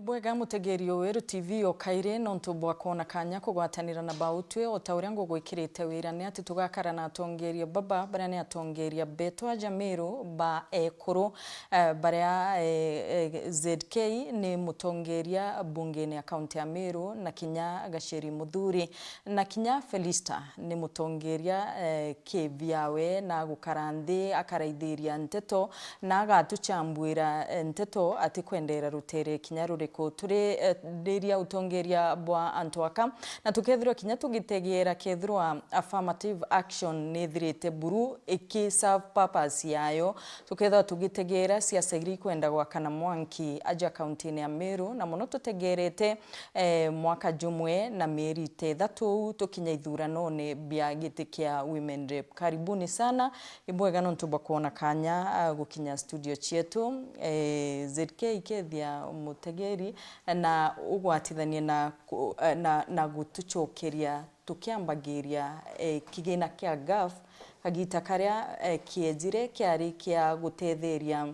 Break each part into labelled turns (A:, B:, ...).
A: Bwega mutegerio weru TV o kaire nontu bwa kuona kanya kugwatanira na bautwe o tauria ngugwikirite wira ni ati tugakara na atongeria baba baria ni atongeria betwa Jamiru ba ekuru baria ZK ni mutongeria bungeni akaunti ya Meru na kinya Gacheri Muthuri na kinya Felista ni mutongeria kebyawe na gukaranthi akaraithiria nteto na agatuchambwira nteto ati kwendera rutere kinya ko turi deria utongeria bwa Antwaka na tukethirwa kinya tugitegera kethirwa affirmative action nithirite buru iki serve purpose yayo tukethwa tugitegera siasa iri kwenda gwakana mwanki aja county ya Meru na muno tutegerete mwaka jumwe na mieri 3 tukinya ithurano ne bia giti kia women rep. Karibuni sana ibwega nontu bwa kuona kanya gukinya studio chietu ZK ikethia mutegeri na ugwatithanie na gutuchokeria tukiambagiria kigina kia GAF kagita karia kiejire kiari kia gutetheria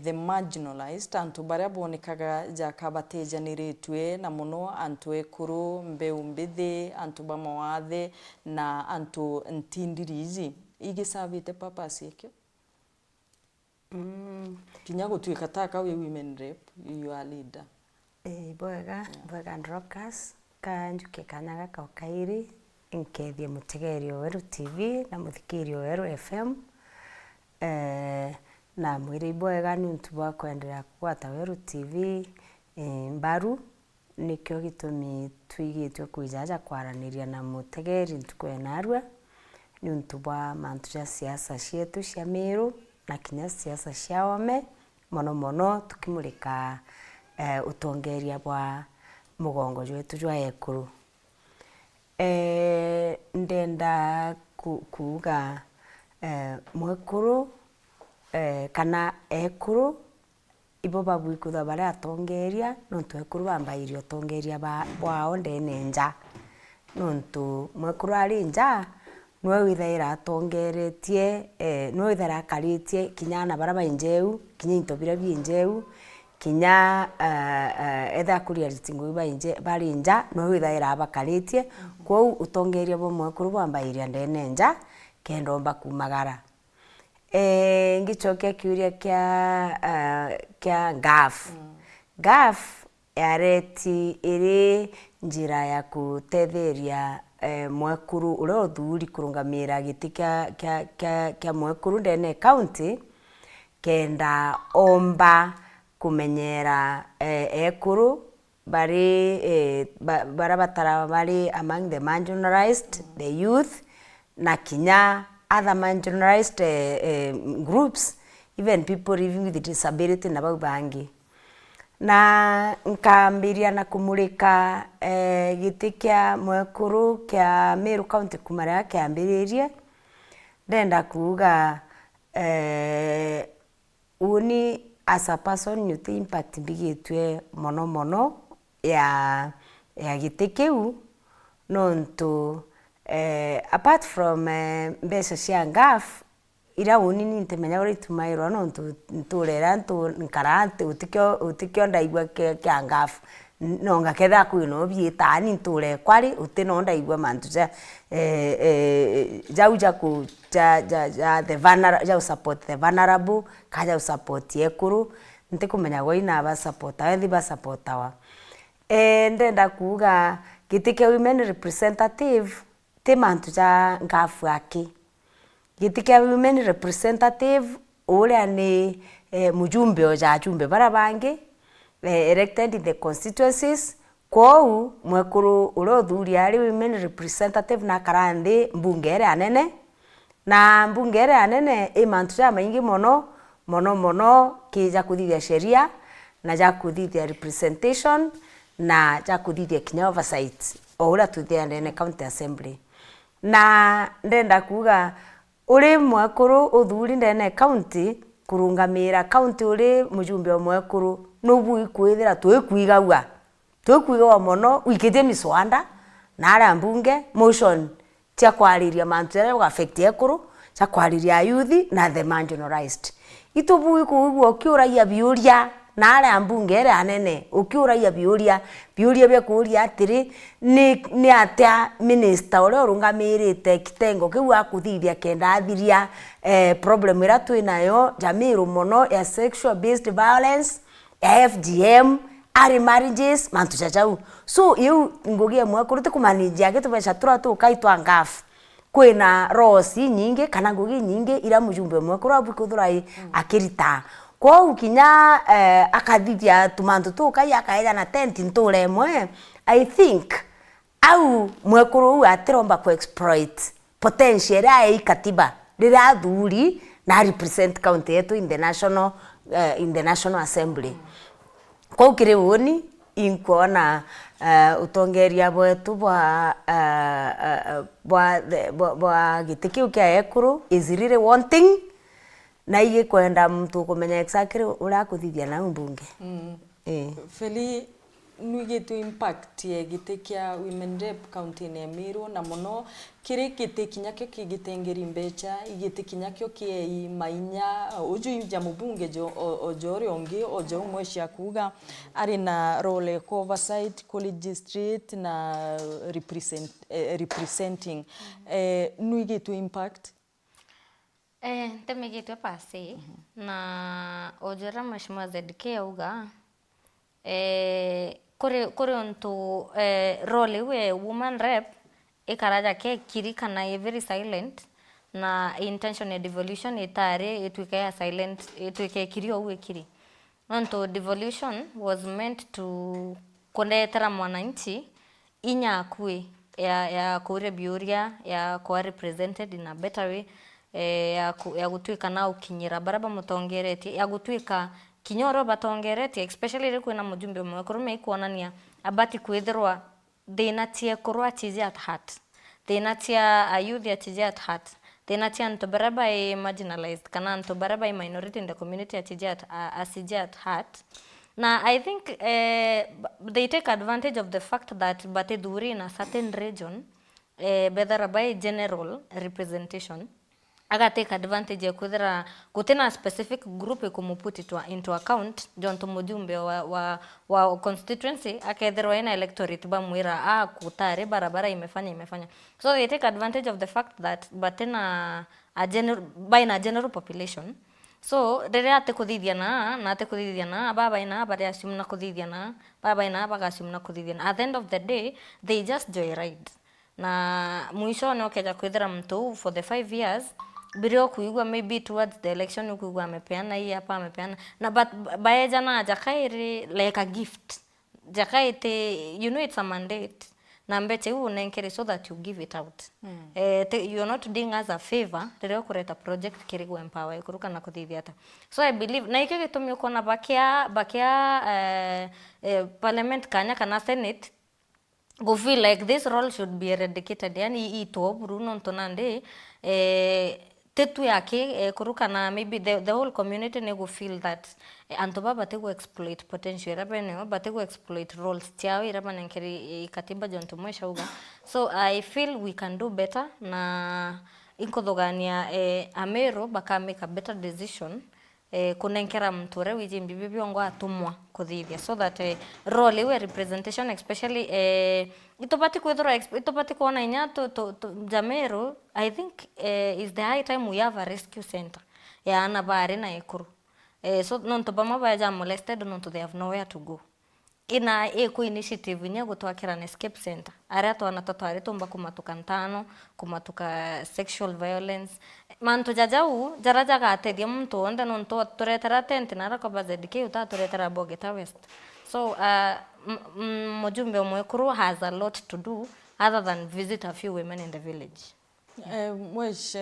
A: the marginalized antu baria bonekaga jakabatejaniriitwe na muno antu ekuru mbeu mbithi antu bamawathe na antu ntindirizi igisavite purpose ikyo kinya gutuika taka we women rep you are leader
B: bwega Drokas kanjuke kanyaga ka kairi nkethie mutegerio weru TV na muthikirio weru FM na mwiri bwega ni untu bwa kwendelea kwata weru TV mbaru nikyo gitumi twigitwe kuijaja kwaraniria na mutegeri ntukwena ni untu bwa mantu ja siasa cietu cia Meru na kinya siasa cia ome mono tukimulika utongeria bwa mugongo jwetu jwa ekuru ndenda kuuga mwekuru kana ekuru ibo babwikutha baria atongeria nontu ekuru bambairio tongeria bwao ndenenja nontu mwekuru ari nja nwe withaira atongeretie nwe withaira akaritie kinyana bara bainjeu kinya into bira biinjeu kinya etha kuria ritingo bari nja nwe withaira abakaritie kwou utongeria bo mwekuru bambairia ndenenja kendomba kumagara ngichokia kiuria kia GAF yareti iri njira ya kutetheria mwekuru uria uthuri kurungamira giti kia mwekuru ndene county kenda omba kumenyera ekuru bari barabatara bari among the marginalized the youth na kinya other marginalized groups even people living with disability na bangi na nkambiria na kumulika giti kia mwekuru kia Meru County kumaria kiambiririe ndenda kuuga uni as a person you think impact bigitwe mono ya giti kiu nontu apart from mbeca cia GAF ira uni nintemenya uri tumairwa nontu nturera nkarante utikyo ndaigwa kia GAF nonga ketha kwino biita ni nture kwari utino ndaigwa mantu ja jauja ku ja the vulnerable ja support the vulnerable kaja support ekuru ntikumenya goina ba support athi ba support wa ndenda kuuga gitike women representative te mantu ja GAF aki gitike women representative uria ni mujumbe oja jumbe bara bangi elected in the constituencies kwou mwekuru urothuri ari women representative na karanthi mbungere anene na mbungere anene imantu ja maingi mono kija kuthithia sheria na ja kuthithia representation na ja kuthithia kinya oversight ora tuthia ndene county assembly na ndenda kuga uri mwekuru uthuri ndene county kurungamira county uri mujumbe wa mwekuru nubu ikwithira twikuigawa mono wikite miswanda na ara mbunge motion tia kwariria mantu ya affect ekuru tia kwariria youth na the marginalized itubu ikuigwo kiuraia biuria na ale ambunge ere anene ukiuraia biuria bia kuuria atiri ni atia minister ore urungamirite kitengo kiu akuthithia kenda athiria problem ira twinayo Jamiru mono ya sexual based violence ya FGM ari marriages mantu chachau so yu ngugie mwe kuruti kumanijia gitu besha tura tu kaitwa ngafu kwina rosi nyingi kana ngugi nyingi ira mujumbe mwe kuru abukuthurai akirita kwa ukinya akathithia tumantu tu kai akaenda na tent ntule mwe I think au mwekuru atiromba ku exploit potential ya katiba rira thuri na represent county yetu in the national assembly kwa ukire woni inkuona utongeria bwetu bwa gitikiu kia ekuru is really wanting na ige kwenda mtu kumenya exactly ura kuthithia na mbunge
A: Feli nuigetu impact ye gitikia women rep county ne Meru na mono kiri gitikinya kyo kigitengeri mbecha igitikinya kyo ki mainya uju ya mubunge jo ojori ongi ojo mwesha kuga ari na role ko oversight college district na representing nuigetu impact
C: Temegitwe pasi na ojora mheshimiwa ZK uga kore onto role we woman rep ikaraja ke kirika na very silent na intention ya devolution itare itwike ya silent itwike kirio uwe kiri onto devolution was meant to kondetera mwananchi inya akue ya kure biuria ya kwa represented in a better way ya gutwika na ukinyira baraba mutongereti ya gutwika kinyoro batongereti especially ri kwina mujumbe mwe kurume ikuonania abati kwithirwa thina tie kurwa tiji at heart thina tia ayuthi atiji at heart thina tia nto baraba marginalized kana nto baraba minority in the community atiji at heart na I think they take advantage of the fact that bate duri in a certain region better by general representation aga take advantage ya kuthira gutena specific group ikumuput into account jonto mujumbe wa constituency akethirwa ina electorate bamwira kutare barabara imefanya so they take advantage of the fact that batena a general population so rere ate kuthithia na baba ina bari asumna kuthithia na baba ina baga asumna kuthithia na at the end of the day they just joyride na mwisho no keja kwithira mtu for the 5 years birio kuigwa maybe towards the election ukuigwa amepeana hii hapa amepeana na but baeja na jakairi like a gift jakaite you know it's a mandate na mbeche unenkere so that you give it out you're not doing as a favor rero kureta project kirigo empower kuruka na kuthithia ta so I believe na ikyo gitumi ukona bakia parliament kanya kana senate go feel like this role should be eradicated yani ito bruno ntonande tetu yake kuruka na maybe the whole community nego feel that antoba batego exploit potential revenue batego exploit roles tiao iraba nankeri katiba jonto mwesha uga so I feel we can do better na inkodogania Amero baka make a better decision kunenkera mture wiji mbibi ngo atumwa kuthithia so that role we representation especially itopati kuona inya to Jamero I think is the high time we have a rescue center ya ana bare na ekuru so nonto bama baja molested nonto they have nowhere to go ina ku initiative nya gutwakira na escape center aria twana totwari tumba kumatuka ntano kumatuka sexual violence manto jajau jaraja gatethia muntu onda nonto turetera tent na rakoba ZK utaturetera Bogeta West so mujumbe mwekuru has a lot to do other than visit a few women in the village.
A: Mwesh,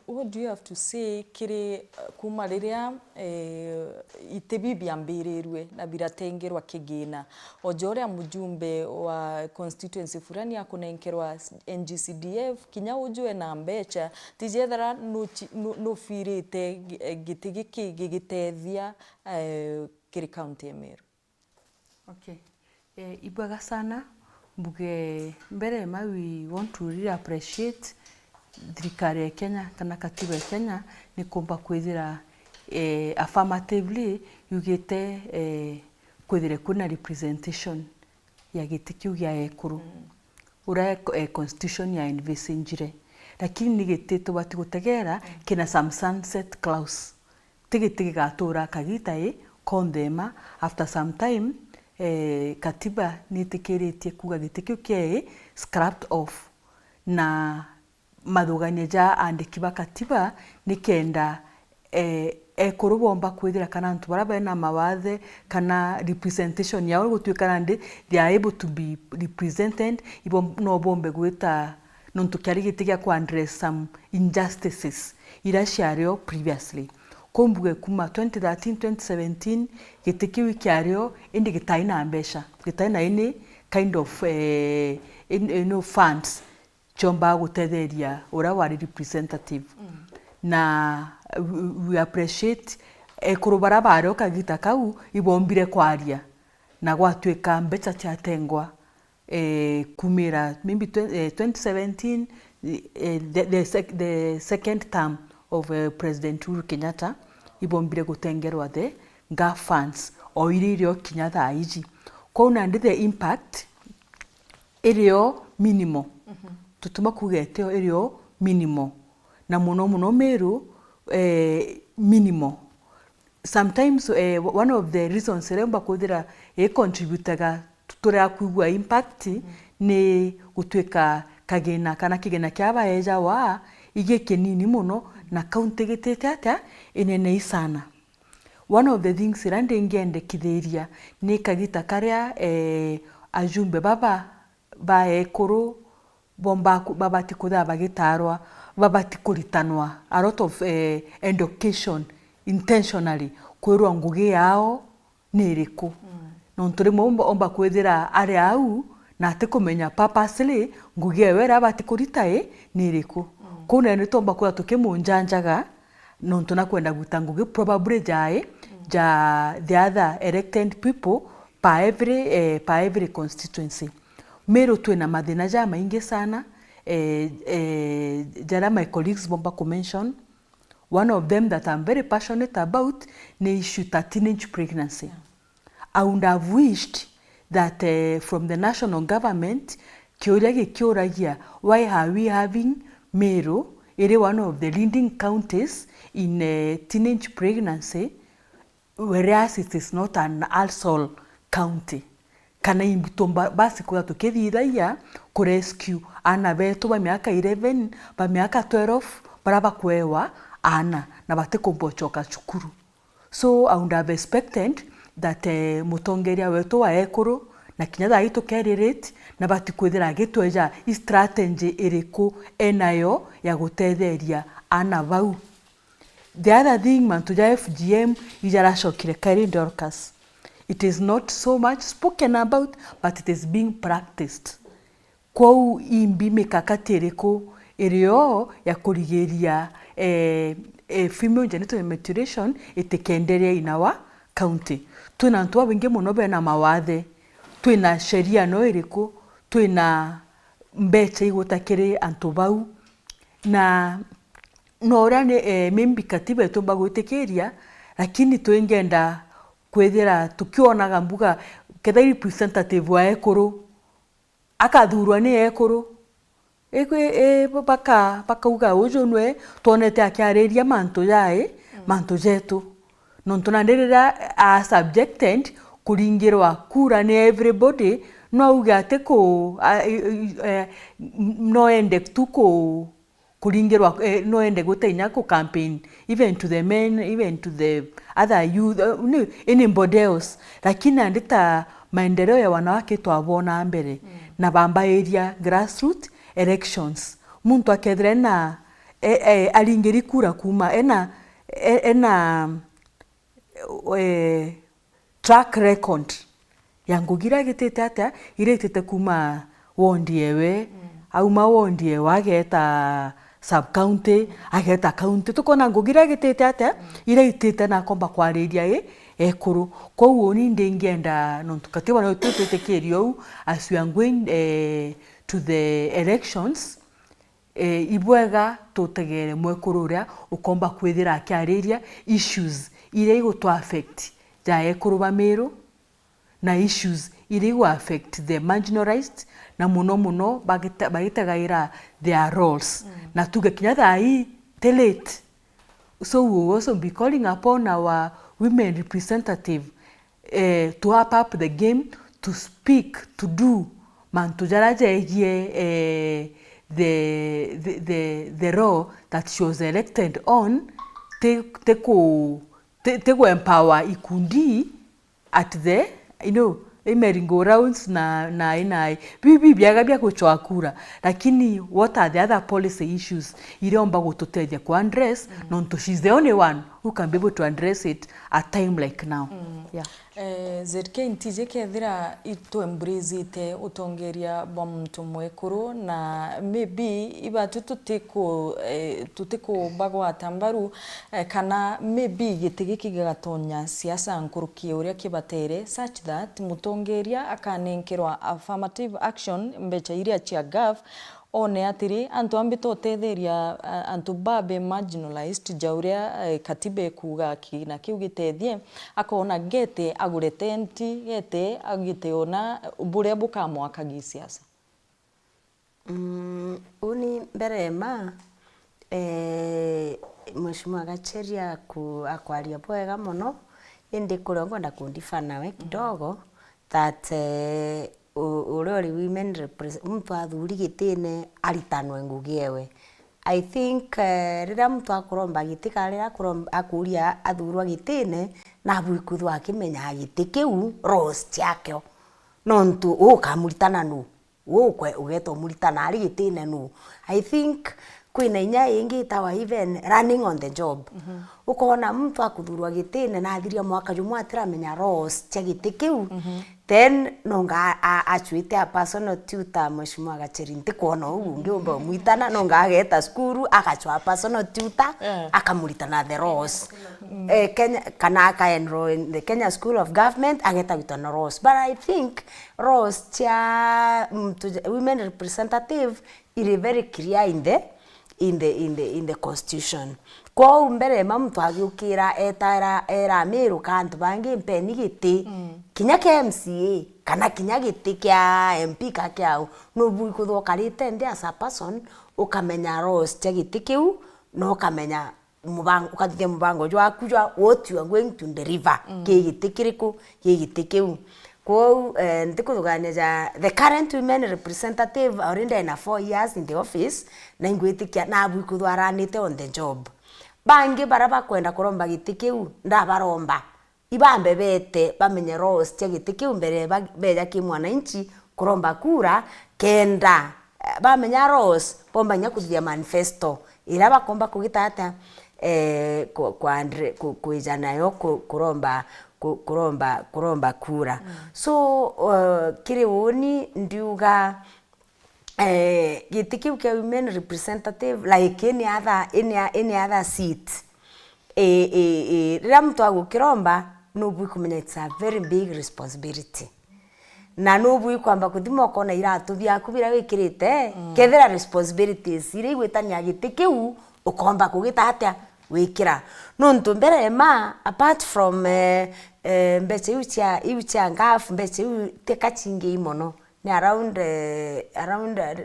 A: what do you have to say kiri kuma riria itebi biambirerwe na biratengerwa kigina ojoria mujumbe wa constituency fulani akunenkerwa NGCDF kinya ujue na mbecha tijethara no firite gitigi gigitethia kiri county ya Meru.
D: Okay. Ibwaga sana mbuge mbere we want to really appreciate thirikari ya Kenya kana katiba ya Kenya ni kumba kwithira affirmatively yugite kwithire kuna representation ya giti kiu gia ekuru ura constitution ya envisagire lakini ni giti tubati gutegera kina some sunset clause tigiti gatura kagita kondema after some time katiba nitikiritie kuga giti kiu kia scrapped off na mathugania ja andiki ba katiba nikenda ekuru bomba kwithira kana antu bara bena mawathe kana representation yao gutuikana ndi they are able to be represented ibo no bombe gwita nontu kyari gitiga ku address some injustices ira ciario previously kombuge kuma 2013 2017 gitikiwi kyario indi gitaina mbesha gitaina ini kind of funds chomba gutetheria ura wari representative na we appreciate kurubara baro kagita kau ibombire kwaria na gwatweka mbecha cyatengwa kumira maybe 2017 the second term of President Uhuru Kenyatta ibombire gutengerwa the nga funds o iririo Kenyatta iji kona ndi the impact irio minimo tutuma kugeteo irio minimo na muno meru minimo sometimes one of the reasons remba kuthira contributaga tutura kuigua impact ni gutweka kagena kana kigena kyaba eja wa ige kinini muno na county gitete inene isana. One of the things irande ngende kitheria ni kagita karia ajumbe baba ba ekuru bomba babati kutha bagitarwa babati kuritanwa a lot of education intentionally kwirwa ngugi yao niriku nonturi omba kwithira ari au na ate kumenya purposely ngugi wera bati kuritae niriku kuna ni tomba kwa tukimunjanjaga nontu na kwenda guta ngugi probably the other elected people pa every constituency mero twina mathina ja maingi sana jara my colleagues bomba ku mention one of them that I'm very passionate about ni issue teenage pregnancy. I would have wished that from the national government kioragia why are we having Meru ere one of the leading counties in teenage pregnancy whereas it is not an all county. Kana imbutomba basi kwa tukithithaia ku rescue ana betu ba miaka 11 ba miaka 12 baraba kwewa ana na batekombochoka chukuru. So I would have expected that mutongeria wetu wa ekuru na Kenyatta itokererate na batikwithira gitweja strategy iriku enayo ya gutetheria ana bau. The other thing mantuja FGM ijara shokire Kari Dorcas. It is not so much spoken about, but it is being practiced. Kwau imbi mikakati iriku irio ya kurigeria female genital mutilation itekenderia in our county. Twina ntu abingi muno bena mawathe, twina sheria no iriku, twina mbecha igutakiri antu bau na nora ne mimbi katiba etomba gwitikiria lakini twingenda kwethira tukionaga mbuga ketha representative wa ekuru akathurwa ni ekuru baka ujonwe tonete akiareria mantu yae mantu jetu nontu nandirira a subjected kuringirwa kura ni everybody no ugate ko no ende tuko kuringirwa no ende gutenya ku campaign even to the men even to the other youth anybody else lakini andita maendeleo ya wanawake twabona mbere na bamba area grassroots elections muntu akedre na alingeri kura kuma ena track record yangugira gitete ata iretete kuma wondi ewe au mawondi ewe ageta sub county ageta county tukona ngugira gitete ata iretete na komba kwariria ekuru kwa uoni ndengenda nontu katiba no tutetekerio as we are going to the elections ibwega tutegere mwekuru uria ukomba kwithira akiariria issues iria igo affect ja ekuru bamiru na issues iria igo affect the marginalized na muno bagitegaira their roles na tugekinya thai late. So we will also be calling upon our women representative to up the game, to speak, to do man to the role that she was elected on, te go empower ikundi at the, you know, merry-go rounds na bibi biaga bia kuchoa kura, lakini what are the other policy issues iliomba gututethia ku address nonto she's the only one who can be able to address it at time like now. Yeah.
A: Zerke ntije kethira itu embrace utongeria bwa mtu mwekuru na maybe iba tutiko bagwa tambaru kana maybe gitigi kigatonya siasa nkurukie uria kibatere such that mutongeria akanenkirwa affirmative action mbecha iria chia gov one atiri antu ambito tetheria antu babe marginalized jauria katibe kuga kina kiu gitethie akona gete agurete enti gete agite ona buria buka mwaka gisiasa.
B: Uni berema mheshimiwa Gacheria akwaria bwega muno indi kuria ngwenda kundifana we kidogo that urori women represent mtu athuri gitine aritanwe ngugiewe. I think rira mtu akuromba gitika rira kuromba akuria athurwa gitine na bwikuthwa akimenya gitikiu rose tiakyo nontu ukamuritana nu ukwe ugeto muritana ari gitine nu. I think kwina inya ingi tawa even running on the job ukona mtu akuthurwa gitine na athiria mwaka jumwa atiramenya rose tia gitikiu then nonga achuite a personal tutor mheshimiwa Gacheri ntikuona ugu ngiomba muitana nonga ageta skuru akachwa personal tutor akamuritana the rose Kenya kana aka enroll in the Kenya School of Government ageta bitana rose. But I think rose tia women representative is very clear in the constitution. Kwa mbere mtu agiukira era miru kantu bangi mpeni giti kinya ke MCA kana kinya giti kya MP ka kyao no bui kuthokarite ndi as a person ukamenya rose tia giti kiu no ukamenya mubango ukathithia mubango jwa kujwa what you are going to deliver ke giti kiriku ke giti kiu. Kwa ndikuthugania the current women representative already in 4 years in the office na ingwitikia na bui kuthwaranite on the job. Bangi baraba kwenda kuromba gitikiu ndabaromba ibambe bete bamenye rose tia gitikiu mbere beja ki mwananchi kuromba kura kenda bamenya rose bomba nya kuthia manifesto ira bakomba kugitata kuija nayo kuromba kura. So kiri woni ndiuga gitikiu kia women representative like any other seat rira mtu agukiromba no bui kumenya it's a very big responsibility na no bui kwamba kuthimo kona iratu byaku bira wikirite kethera responsibilities iri gwitania gitikiu ukomba kugitatia wikira no ntumbere ma apart from mbeche ucha ngafu mbeche tekachinge imono ni around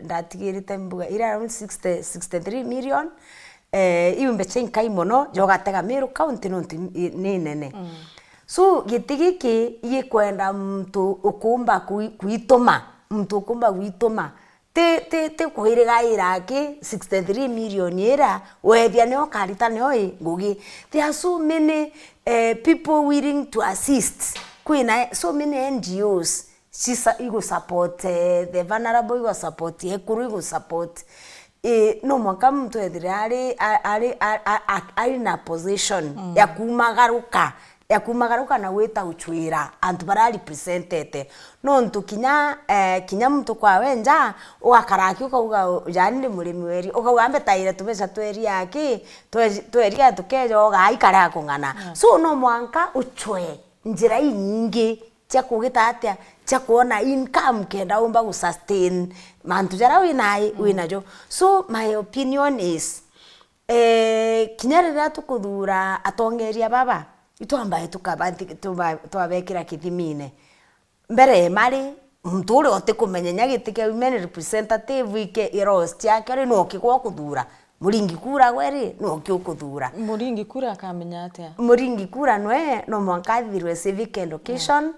B: ndatigirite mbuga ira around 63 million iu mbeche nkai mono jogatega Meru County no ni nene. So gitigiki yikwenda mtu ukumba kuitoma mtu ukumba kuitoma te kuhiriga iraki 63 million era wethia ne okarita ne oi ngugi. There are so many people willing to assist kwina so many NGOs igo support the vulnerable, igo support ekuru, igo support no mwaka mtu ethire ari na position ya kumagaruka na weta uchwira antu bara represented no ntu kinya mtu kwa wenja ugakaraki ukauga jani ni murimi weri ukaugambe taire tubesha tweri yaki tukejo ga ikara kungana. So no mwanka uchwe njira nyingi cia kugita atia cia kuona income kenda umba gu sustain mantu jara winajo. So my opinion is kinya riria tukuthura atongeria baba itwambaye twabekira kithimine mbere mari muntu uri otikumenya nyagitike women representative ike iros ciake ri no kigwa kuthura muringi kura gweri no kikuthura
A: muringi kura akamenya atia
B: muringi kura no mwankathirwe civic education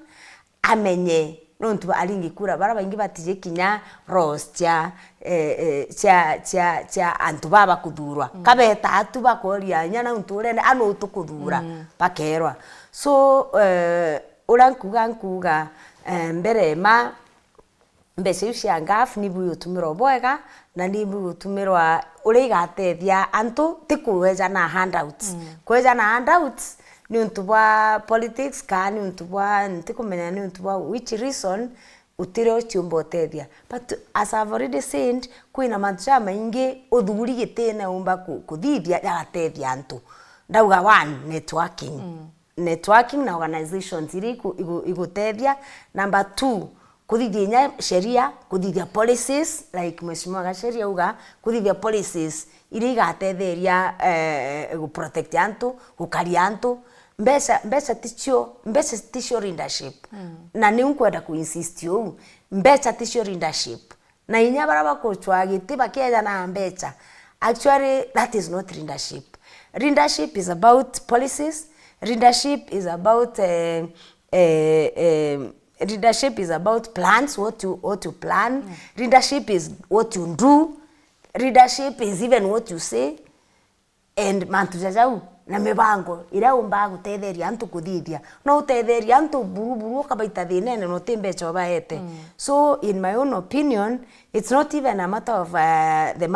B: amenye nontu aringi kura bara baingi batije kinya ros cia antu baba kuthurwa kabeta atu bakoria nyana untu urene ano tukuthura bakerwa. So urankuga mbere ma mbese cia ngaf ni bu utumiro bwega na ni bu utumirwa uri igatethia antu tikuweja na handouts kweja na handouts ni untu bwa politics ka ni untu bwa ntikumenya ni untu bwa which reason utire chumbo tethia. But as I've already said kuina mantu maingi uthuri gitene umba kuthithia yagatethia antu ndauga one networking na organizations iri igutethia. Number 2 kuthithia sheria kuthithia policies like mheshimiwa Gasheria uga kuthithia policies iri igatetheria protect antu gukaria antu mbesa ticio leadership na ni unkwenda ku insist you mbesa ticio leadership na inya baraba kuchwa giti bakiya na mbesa. Actually that is not leadership. Leadership is about policies. Leadership is about leadership is about plans, what you plan. Leadership is what you do. Leadership is even what you say. And mantu jajau na mebango ira umba gutetheria antu kuthithia no utetheria antu buru kabaita thinene no timbe choba ete. So in my own opinion it's not even a matter of the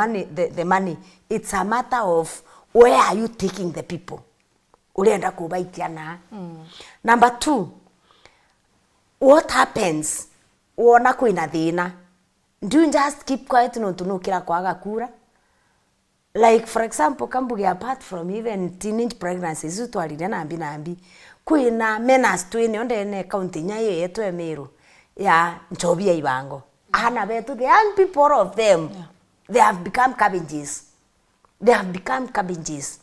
B: money, it's a matter of where are you taking the people urenda kubaitia na. Number 2, what happens wona kuina thina, do you just keep quiet no tunukira kwaga kura? Like for example kambuge apart from even teenage pregnancies utwarire nambi kuina menas twine ondene county nyayo yetu Emiro ya Nchobi ya Ibango ana betu the young people of them they have become cabbages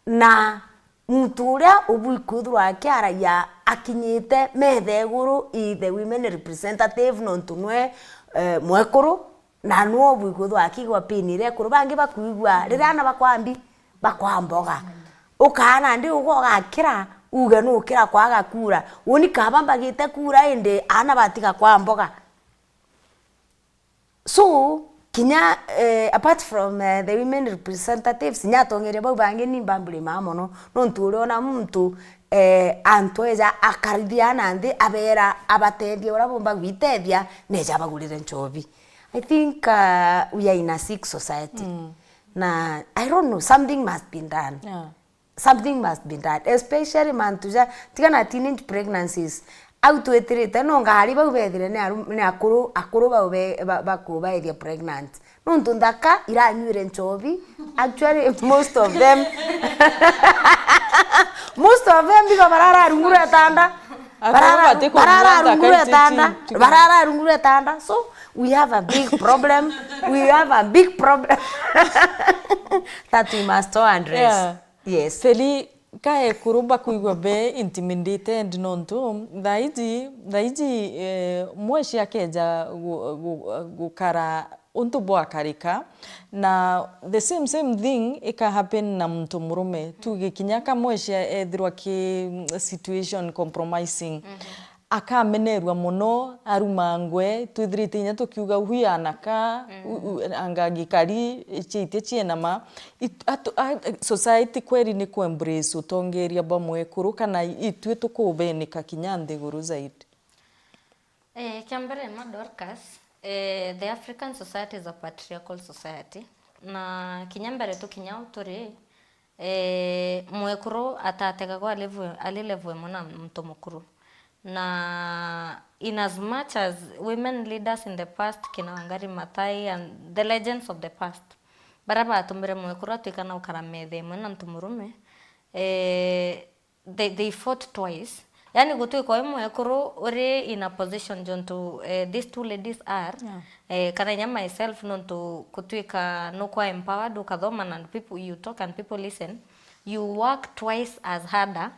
B: na mtu uria ubuikuthwa akiara ya akinyite metheguru i the women representative no ntunwe mwekuru na no buikuthwa akigwa pinire kuru bangi bakuigwa rirana bakwamboga ukana ndi ugo gakira uge no ukira kwaga kura woni kabamba gite kura ende ana batiga kwamboga. So kinya apart from the women representatives nyatongeria bau bangi ni mbambule mamono no nturo na muntu antoeza akarithiana ndi abera abatethia ura bomba gwitethia neja bagurire Nchobi. I think we are in a sick society. Na I don't know, something must be done. Something must be done, especially mantuja tigana teenage pregnancies out to etirite no ngari bau bethire ne akuru bau bakuba ethia pregnant no ntundaka iranyure Nchobi. Actually most of them bigo barara runguru etanda barara runguru etanda. So we have a big problem. That we must all address. Yes.
A: Feli kae kuruba kuigwa be intimidated nonto daiji mweshi akeja gukara untu bwa karika na the same thing ika happen na mtu murume tugikinyaka mweshi ethirwa ki situation compromising akamenerwa muno arumangwe twithirite nya tukiuga huyanaka angagikari chite chienama society kweri ni ku embrace utongeria bamwe kuruka na itwe tukubenika kinyande guru zaidi.
C: Kiambere ma Dorcas, the African society is a patriarchal society na kinyambere tukinyao turi mwekuru atatega kwa alilevwe mona mtu mukuru. Na in as much as women leaders in the past kina Wangari Maathai and the legends of the past baraba atumbere mwekura tuika na ukaramethe mwana mtumurume they fought twice yani gutwika imwe ekuru uri in a position jonto these two ladies are kana nya myself nonto kutwika no kwa empowered ukathoma and people you talk and people listen, you work twice as harder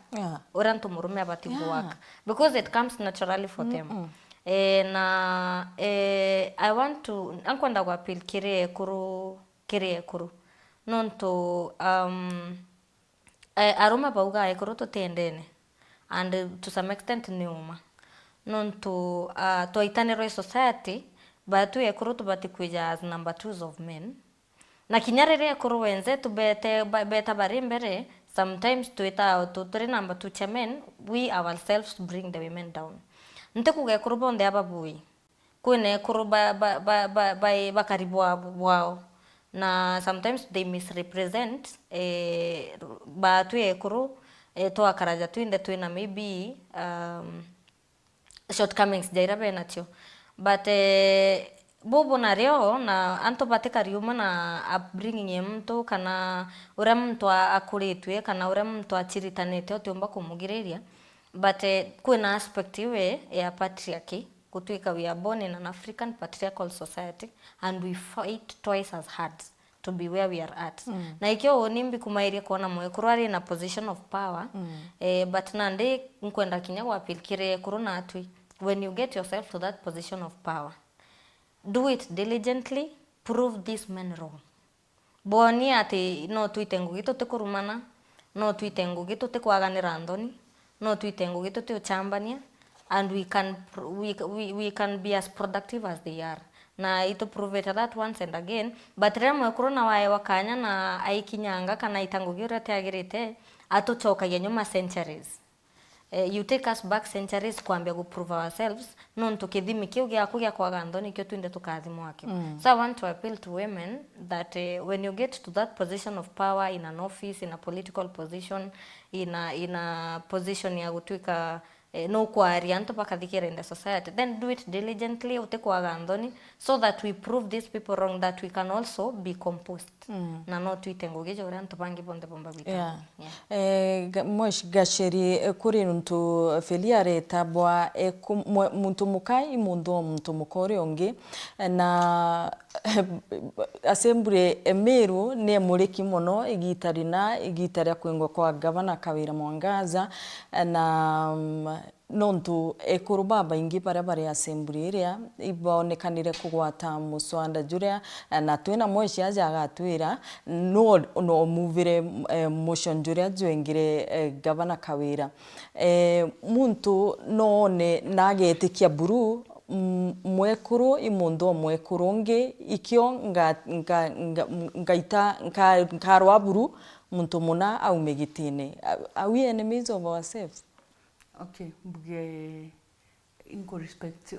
C: uranto murume abati work because it comes naturally for them. I want to ankwenda kwa appeal kire ekuru nonto aroma bauga ekuru tutendene and to some extent niuma nonto toitanero society but we ekuru tubati kuja as number 2s of men na kinyarere ekuru wenze tubete beta bari mbere sometimes tuita turi number 2 cha men, we ourselves bring the women down. Nte kuga ekuru bonde ababui kwene ekuru ba karibu wao na sometimes they misrepresent ba tu ekuru to akaraja tuinde tuina maybe shortcomings jaira benatio but bobo na reo na anto bateka riuma na upbringing ya mtu kana ura mtu akuritwe kana ura mtu achiritanete otiomba kumugiriria but kuna aspect iwe ya patriarchy kutwika we are born in an African patriarchal society and we fight twice as hard to be where we are at. Na ikio onimbi kumairia kuona mwekuru ari in a position of power but nande nkwenda kinya kwa apilkire kuruna atwi when you get yourself to that position of power, do it diligently, prove these men wrong. Boni ati no tuite ngugi tote kurumana, no tuite ngugi tote kwaganira ndoni, no tuite ngugi tote uchambania, and we can be as productive as they are. Na ito prove it that once and again, but remo kuruna wae wakanya na aikinyanga kana itangugi urate agirite atuchoka yenyuma centuries. You take us back centuries kuambia go prove ourselves non tukithimi kiu gya kugia kwa gandoni kio twinde tukathimo wake. So I want to appeal to women that when you get to that position of power in an office, in a political position, in a position ya gutwika no kwari anto pakathikira in the society, then do it diligently utekwa gandoni so that we prove these people wrong, that we can also be composed na no tuitengo gejo ranto pangi bonde bomba bita
A: mosh gasheri kuri ntu feliare tabwa muntu mukai muntu mukore onge na assembly emeru ne mureki mono igitari kwengwa kwa gavana Kawira Mwangaza na nontu ekuru baba ingi bare assembly area ibonekanire kugwata muswanda juria na twina mweshi aja agatwira no muvire motion juria jwengire gavana Kawira muntu none nagetikia buru mwekuru imundo mwekuru nge ikio ngaita nkarwa buru muntu muna au megitine. Are we enemies of ourselves?
D: Okay, in respect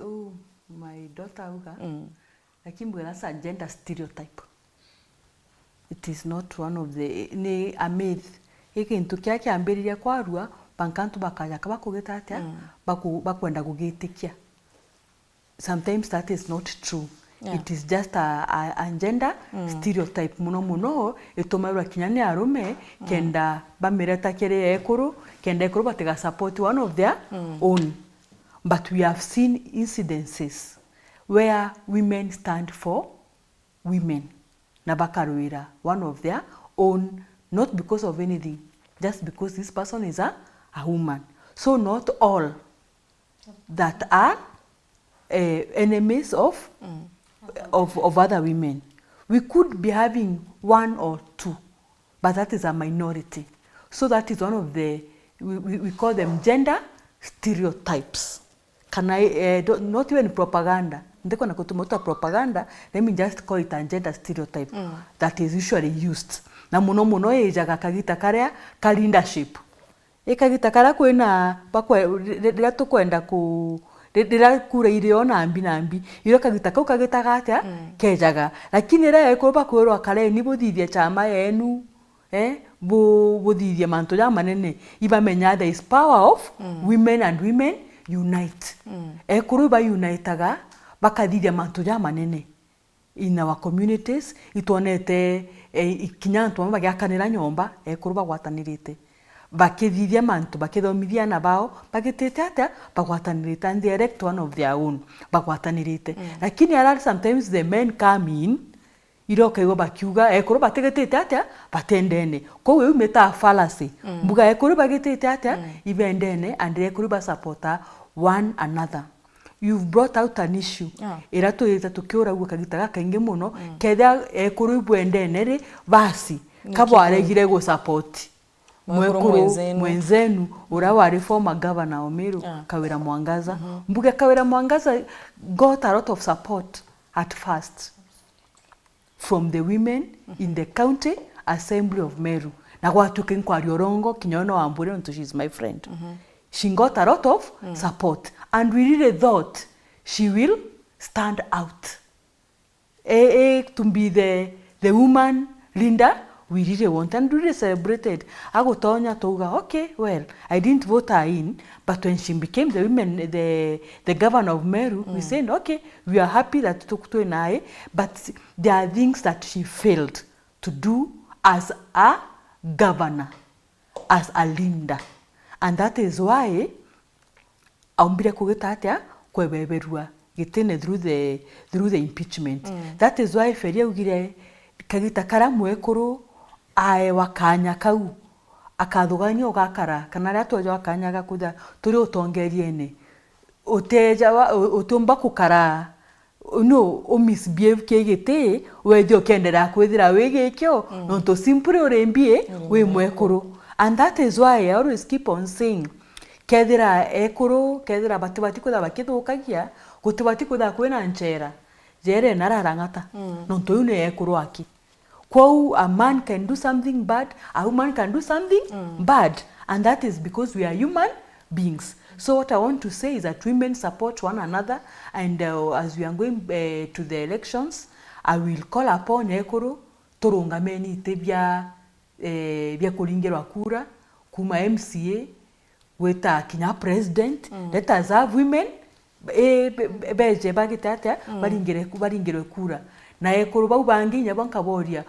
D: my daughter uga lakini that's a gender stereotype. It is not one of the ni a myth. Ikintu kya kyambiriria kwarua bankantu bakaja kabakugeta atia bakwenda gugitikia. Sometimes that is not true. It is just a gender stereotype muno itomarwa kinyani arume kenda bamireta kere ekuru kenda ekuru batega support one of their own. But we have seen incidences where women stand for women na bakarwira one of their own, not because of anything, just because this person is a woman. So not all that are enemies of other women. We could be having one or two, but that is a minority. So that is one of the, we call them gender stereotypes. Can I, not even propaganda. Ndeko na kutumota propaganda, let me just call it a gender stereotype that is usually used. Na muno ejaga kagita karea ka leadership. Kagita kara kwena pakwa ratu kwenda ku rira kura irio nambi iro kagita kau kagita gatia kejaga lakini ra ekoba kwero akare ni buthithia chama yenu buthithia manto ya manene ibamenya there is power of women and women unite ekuru ba unitaga bakathithia manto ya manene in our communities itonete ikinyanto bagiakanira nyomba ekuru bagwatanirite bakithithia mantu bakithomithia na bao bagitete atia bagwatanirite and they elect one of their own bagwatanirite lakini ara sometimes the men come in irokaigwa bakiuga ekuru batigitete atia batendene ko we umeta fallacy mbuga ekuru bagitete atia ibendene and ekuru ba supporta one another. You've brought out an issue ira tuyita tukiura gwa kagitaga kainge muno ketha ekuru ibwendene ri basi kabo aregire go support mwekuru mwenzenu ura wari former governor wa Meru Kawira Mwangaza mbuge Kawira Mwangaza got a lot of support at first from the women in the county assembly of Meru na gwatuke kwa Riorongo kinyono Wambure unto she's my friend she got a lot of support and we really thought she will stand out to be the woman Linda. We really want and really celebrated. Agotonya toga, okay, well, I didn't vote her in, but when she became the women, the governor of Meru, we said, okay, we are happy that Tuktu and I, but there are things that she failed to do as a governor, as a Linda. And that is why aumbire kugetatia kwebeberua gitene through the impeachment. That is why feria ugire kagita karamu ekuru ae wakanya kau akathugania ugakara kana ria twaje wakanya gakuda turi utongeriene uteja utumba kukara no o misbehave kegete wedio kendera kwithira wigikyo no to simply urembie we mwekuru. And that is why I always keep on saying kethira ekuru kethira batibati kutha bakithukagia gutibati kutha kwina nchera jere nararangata no to une ekuru aki. A man can do something bad, a woman can do something bad, and that is because we are human beings. So what I want to say is that women support one another, and as we are going to the elections, I will call upon ekuru turungameni tebia kuringirwa kura kuma MCA weta kinya president. Let us have women beje bagitata baringire kura na ekuru bau banginya bankaboria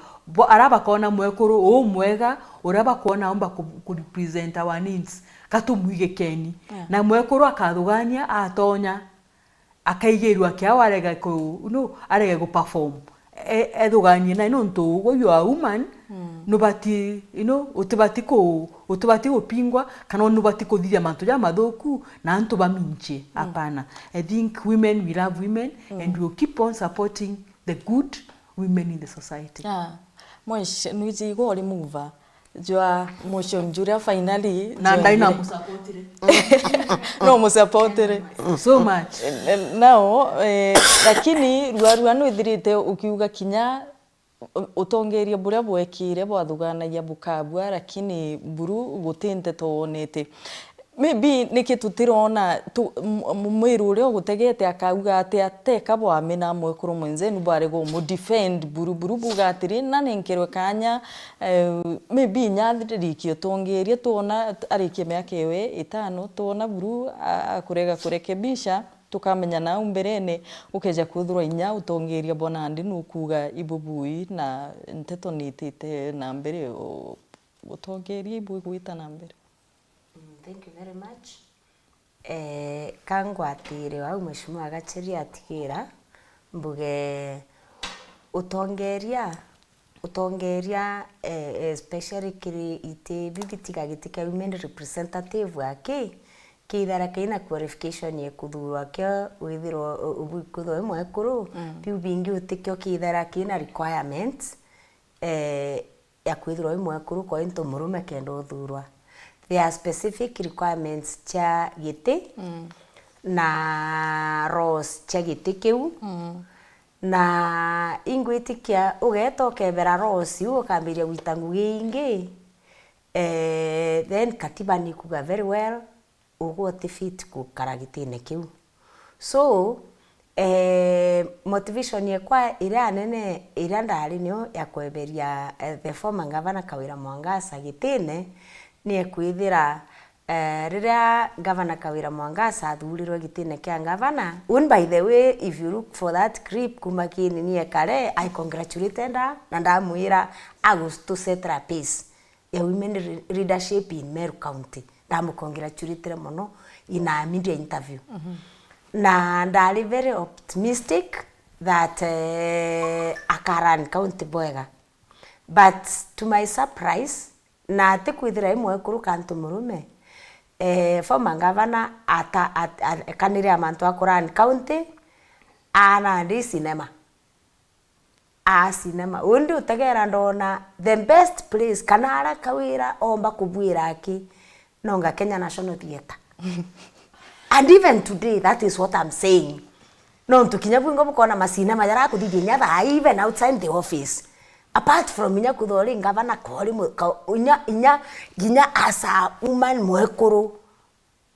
D: araba kona mwekuru mwega uraba kona omba ku represent our needs katumuige keni na mwekuru akathugania atonya akaigerwa kia warega arega go perform eduganie na nonto go you are woman nobati utibati pingwa kana nobati kuthia mantu ya mathuku na antu baminche hapana. I think women, we love women and we will keep on supporting the good women in the society.
A: Mwish nuiji go ri move jwa motion juria finally
D: na ndaina musupportire
A: no musupportire
D: so much
A: now lakini ruarua no ithirite ukiuga kinya utongeria buria bwekire bwathuganagia bukabwa lakini buru gutinte tonete maybe niki tutirona mwiru uri gutegete akauga ati ateka bwamena mwekuru mwenzenu bare go mu defend buru bugatiri na nenkerwe kanya maybe nyathirikio tongeria tuona arikie miaka ewe itano tuona buru akurega kurekebisha tukamenya na umberene ukeja kuthurwa inya utongeria bona ndi nukuga ibubui na nteto nitite na mbere utongeria ibui guita na mbere.
B: Thank you very much. Kangwatire wa mheshimiwa Gacheri atigira mbuge utongeria especially kiri ite bibitika gitika women representative wake kithara kaina qualification ye kuthurwa kyo withiro ubukutho mwekuru biu bingi utikyo kithara kina requirements ya kwithirwa mwekuru kwa into murume kendo uthurwa. There are specific requirements cha giti na roles cha giti kiu na ingwitikia ugetoke bera roles ukambiria gwitangu gingi then katiba ni kuga very well ugote fit ku karagitine kiu. So motivation yekwa ira nene ira ndari nyo ya kweberia the former governor Kawira Mwangaza gitine ni kwithira riria governor Kawira Mwangaza athurirwe gitine kia governor. And by the way, if you look for that clip kuma kini ni kare I congratulated her na ndamwira to set a pace ya women leadership in Meru County. Ndamukongratulate muno in a media interview. Na ndali very optimistic that akaran county bwega. But to my surprise, na tekwithira imwe kuru kantu murume, former governor kanire amantu akuran county, ana ndi cinema. Cinema. Undi utegera ndona the best place kanara kawira omba kubwira aki nonga Kenya National Theatre. And even today, that is what I'm saying. No, tukinya bwingo bukona masinema yara kuthithia nyatha even outside the office. Apart from inya kuthori ngavana kori inya asa woman mwekuru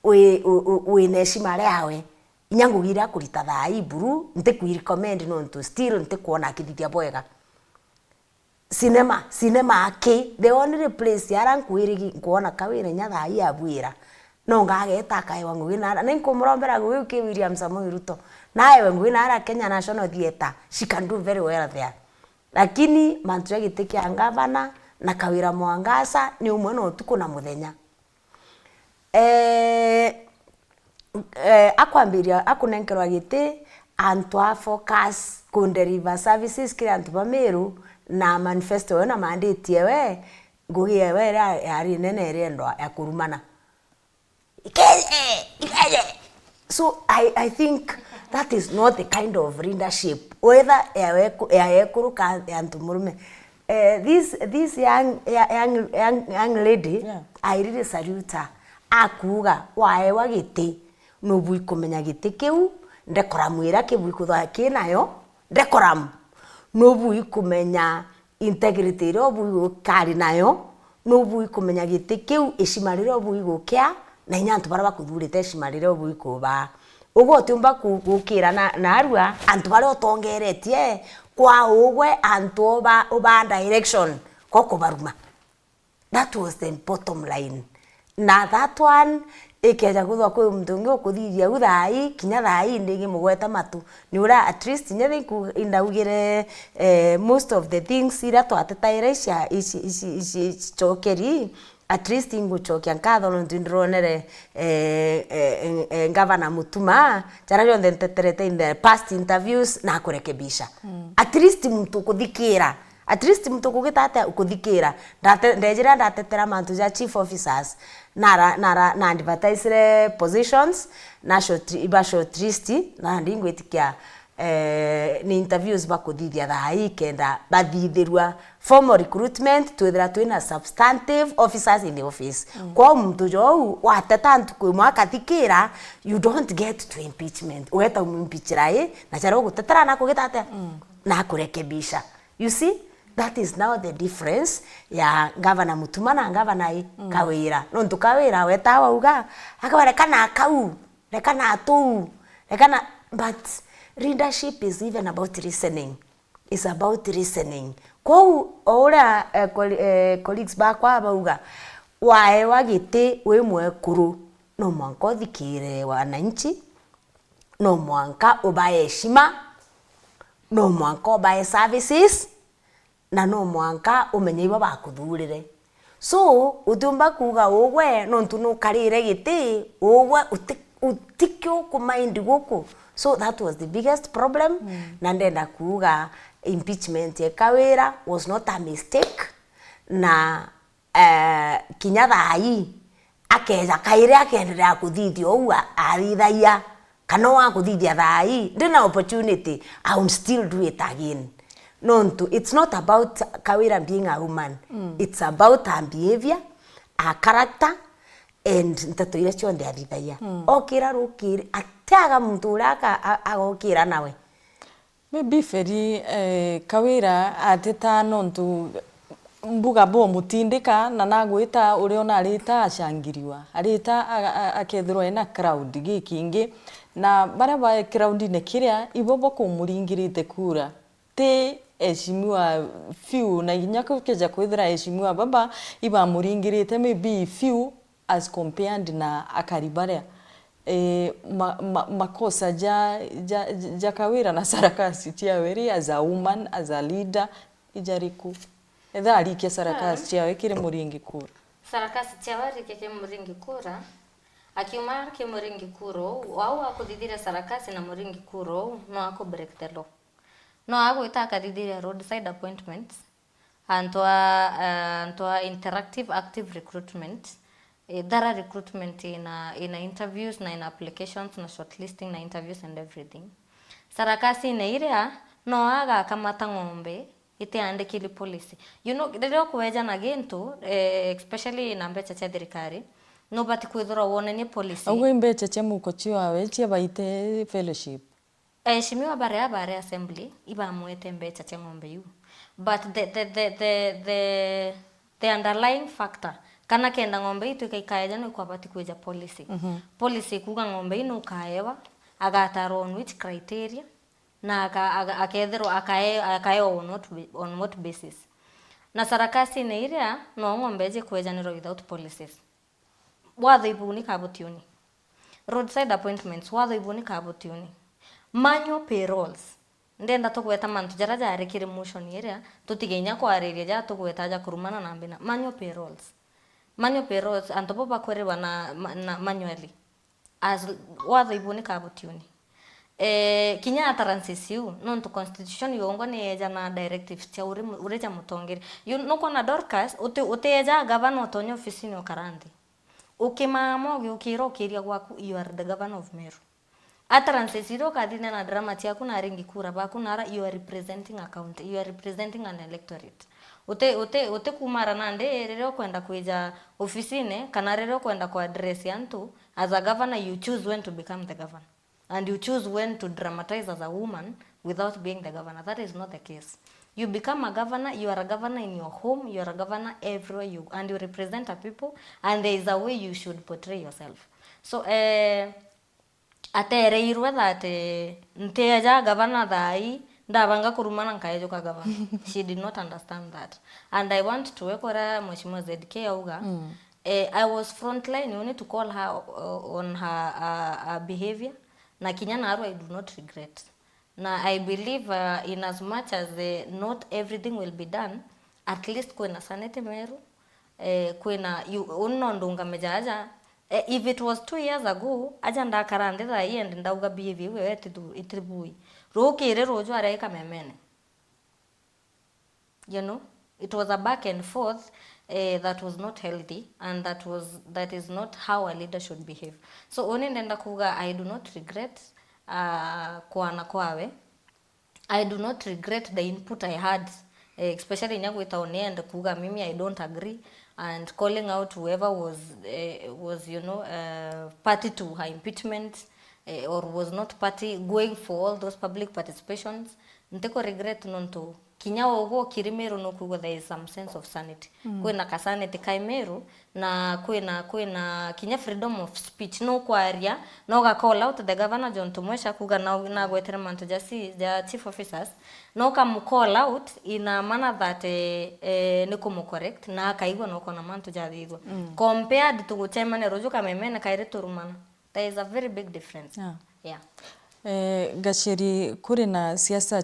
B: we neshima leawe. Inya ngugira kurita thai buru nte kuirecommend no nto still nte kuona akithithia bwega. Cinema aki the only place yara nkuirigi kuona kawira nyatha ya bwira. No ngageta kaiwa ngwina ninkumrombera gwi ki William Samoei Ruto nawe ngwina ara Kenya National Theatre she can do very well there, lakini mantu ya giti kia ngavana na Kawira Mwangasa ni umwe no tuko na muthenya akwambiria akunenkerwa giti antu a focus ku deliver services kira antu ba Meru na manifesto na mandate yewe ngugie we ari nene riendo ya kurumana. So I think that is not the kind of leadership whether ekuru ka antu murume. This young lady, yeah. I really salute her. Akuga wae wagite no bui kumenya gite kiu ndekora mwira kibui kuthwa kinayo ndekoram no bui kumenya integrity ro bui kari nayo no bui kumenya gite kiu ishimariro bui gukia na inyantu bara bakuthurite ishimariro bui kuba ugo tumba gukira na arua antu bare otongeretie kwa ugwe antu oba direction koko baruma. That was the bottom line. Na that one ikeja kuthwa kwi mtungi ukuthithia uthai kinya thai ndigi mugweta matu ni ura at least nyathe ku indaugire most of the things ira twatetaira isi chokeri at least inguchokia nkatho no ndronere Governor Mutuma chara yonde nteterete in the past interviews na kurekebisha. At least mtu kuthikira, at least mtu kugitata ukuthikira ndejira ndatetera mantu ja chief officers na advertise positions na short list na ndingwetikia ni interviews bakuthithia thai kenda bathithirwa formal recruitment twithira twina substantive officers in the office. Kwa mtu jo wateta ntuku mwaka thikira you don't get to impeachment weta impeachrai na charo gutetera na kugitata na kurekebisha. You see, that is now the difference ya Governor Mutuma na Governor Kawira. No ntu Kawira weta wauga akabarekana akau rekana atu rekana, but leadership is even about listening. It's about listening. Kwa ora colleagues bakwa bauga wae wagite we mwekuru no mwanka thikire wananchi, no mwanka ubaye heshima, no mwanka ubaye services, na no mwanka umenye iba bakuthurire. So utumba kuga ugwe no ntu karire giti ugwe utikyo ku mind guku. So that was the biggest problem. Na ndenda kuga impeachment ya Kawira was not a mistake. Na kinyatha hai akeja kaire akendelea kuthithio uwa arithaia kana wa kuthithia thai ndina opportunity I will still do it again. No, it's not about Kawira being a woman. It's about her behavior, her character, and ntato ira chonde arithaia. Okira rukiri ataga muntu uraka agokira nawe.
A: Maybe feri Kawira ateta nontu mbuga bo mutindika na nagwita uriona arita ashangiriwa. Arita akethirwa ena crowd gikingi na baraba crowd ne kiria ibobo kumuringirite kura. Te eshimiwa few na inyako keja kwithira eshimiwa baba iba muringirite maybe few as compared na akaribarea. Makosa ja Kawira na sarakasi tia weri as a woman, as a leader ijariku. ethari ke sarakasi ciao ikire muringi kura
C: sarakasi ciawari ke muringi kura akiuma ke muringi kuro wao akuthithire sarakasi na muringi kuro no ako break the law no agwita akathithire roadside appointments antoa interactive active recruitment thorough recruitment in interviews na in applications na shortlisting na interviews and everything sarakasi ne iria no aga kamata ng'ombe itiandikili policy you know rero kweja na gintu especially na mbecha cia thirikari no bati kwithura wone ni policy
A: agwe mbecha cia muko ciawe cia baite fellowship
C: shimiwa bare assembly iba mwete mbecha cia ng'ombe yu but the underlying factor kana kenda ng'ombe itu ikaikaeja no kwa bati kweja policy policy kuga ng'ombe ino kaewa agataro on which criteria na akethero akae on what basis na sarakasi ne iria no ng'ombe je kweja niro without policies watho ibuni kabutiuni roadside appointments watho ibuni kabutiuni manual payrolls ndenda tugweta mantu jara jarekire motion iria tutigenya kwariria ja tugweta ja kurumana na mbina manual payrolls antobo bakwerewa na manually as watho ibuni kabutiuni kinya ataransisiu non to constitution yongo ne eja na directives cia ureja mutongeri no kona Dorcas uteja governor otonyo ofisini okarandi ukimamo ukiro kiria gwaku you are the governor of Meru ataransisiu kadina na drama cia kuna ringi kura ba kuna you are representing a county you are representing an electorate ute kumara nande rero kwenda kuija ofisini kana rero kwenda kwa address yantu as a governor you choose when to become the governor and you choose when to dramatize as a woman without being the governor. That is not the case. You become a governor, you are a governor in your home, you are a governor everywhere you go, and you represent a people, and there is a way you should portray yourself. So, atereirwe that nteja governor thai ndabanga kurumana nkaejo ka governor. She did not understand that. And I want to ekora Mheshimiwa ZK auga. I was frontline, you need to call her on her behavior. Na kinyana aru I do not regret. Na I believe in as much as not everything will be done, at least kwena Senate Meru, kwena uno ndunga mejaja. If it was 2 years ago, aja ndakarande tha hii and ndauga behavior we itribui. Rokere rojo araika memene. You know, it was a back and forth that was not healthy, and that is not how a leader should behave. So oni ndenda kuga I do not regret kwana kwawe. I do not regret the input I had, especially nyago itaone and kuga mimi I don't agree, and calling out whoever was you know party to her impeachment or was not party, going for all those public participations. Nteko regret nonto kinya ogo kirimeru no kugo there is some sense of sanity. Kwena ka sanity kaimeru na kwena kinya freedom of speech no kwaria no ga call out the governor John Tumwesha kuga na gwetere manto ja chief officers no ka mu call out in a manner that niko mu correct na kaigwa no kona manto ja thigwa compared to gutemane rojo ka memene kaire turumana. There is a very big difference. Yeah.
A: Gacheri kuri na siasa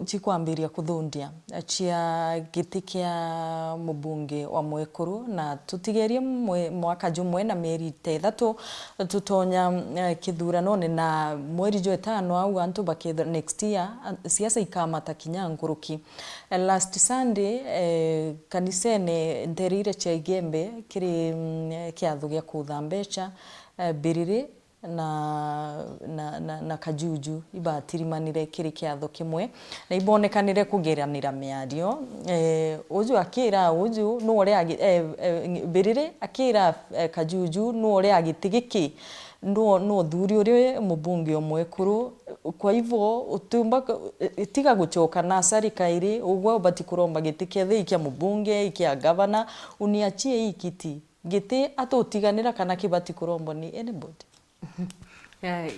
A: chikwambiria kuthundia chia giti kia mubunge wa Mwekuru na tutigerie mwaka jumwe na mieri 3 tutonya kithurano na mweri jo 5 au antu bakethira next year siasa ikamata kinya nguruki. Last Sunday kanisene nterire cha igembe kiri kiatho gia kutha mbecha biriri na kajuju ibatirimanire kiri kiatho kimwe na ibonekanire kugeranira miario uju akira uju no ore birire akira kajuju no ore agitigiki no thuri uri mubunge Mwekuru. Kwa hivyo utumba tiga guchoka na serikali ugwa bati kuromba giti kethe kia mubunge kia governor uniachie ikiti giti atotiganira kana kibati kurombo ni anybody.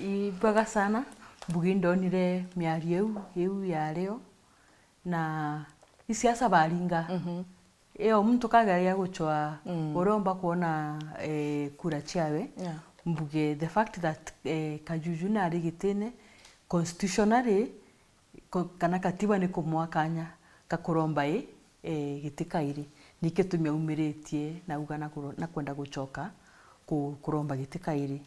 D: Ibaga sana bugindonire miario eu ya leo na isiasa baringa eo mtu kagaria guchwa uromba kuona kura chiawe mbuge the fact that kajuju na rigitene constitutionally kana katiba ni kumwakanya kakuromba gitikairi nike tumia umiritie na uga na kwenda gucoka kuromba gitikairi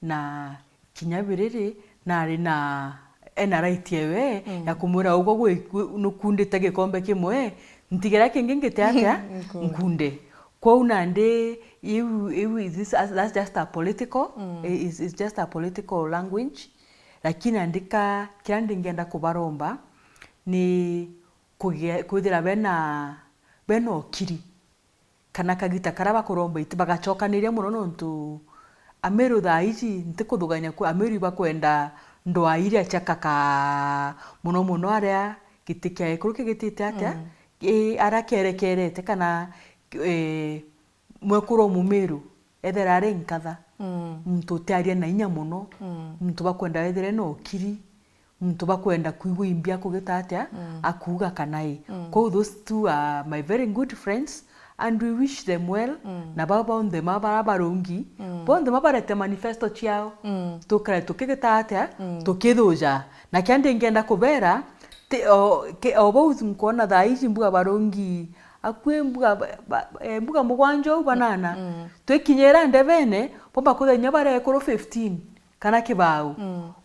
D: na kinya biriri na ari na ena right yewe ya kumura ugo nukundite gikombe kimwe ntigera kingi ngite atia nkunde kwa unande that's just a political is just a political language lakini andika kila ndingenda kubaromba ni kuthira bena okiri kana kagita karaba kuromba iti bagacokaniria muno nontu Ameru thaa ici ntikuthuganya ku Ameru bakwenda ndoa iria chakaka muno aria gitikia ikuru kigitite atia ara kerekerete kana mwekuro mumeru ethera ari nkatha muntu tiaria na inya muno muntu bakwenda ethere no kiri muntu bakwenda kuigwa imbia kugita atia akuga kanai those two are my very good friends and we wish them well na baba on them abarungi bonde mabarete manifesto chiao tukare tukigita atia tukithuja na kyande ngenda kubera obozi mkona thaa ici mbuga barungi akwe mbuga mugwanjo banana twekinyera ndebene pomba kuthenya bare kuro 15 kana kibau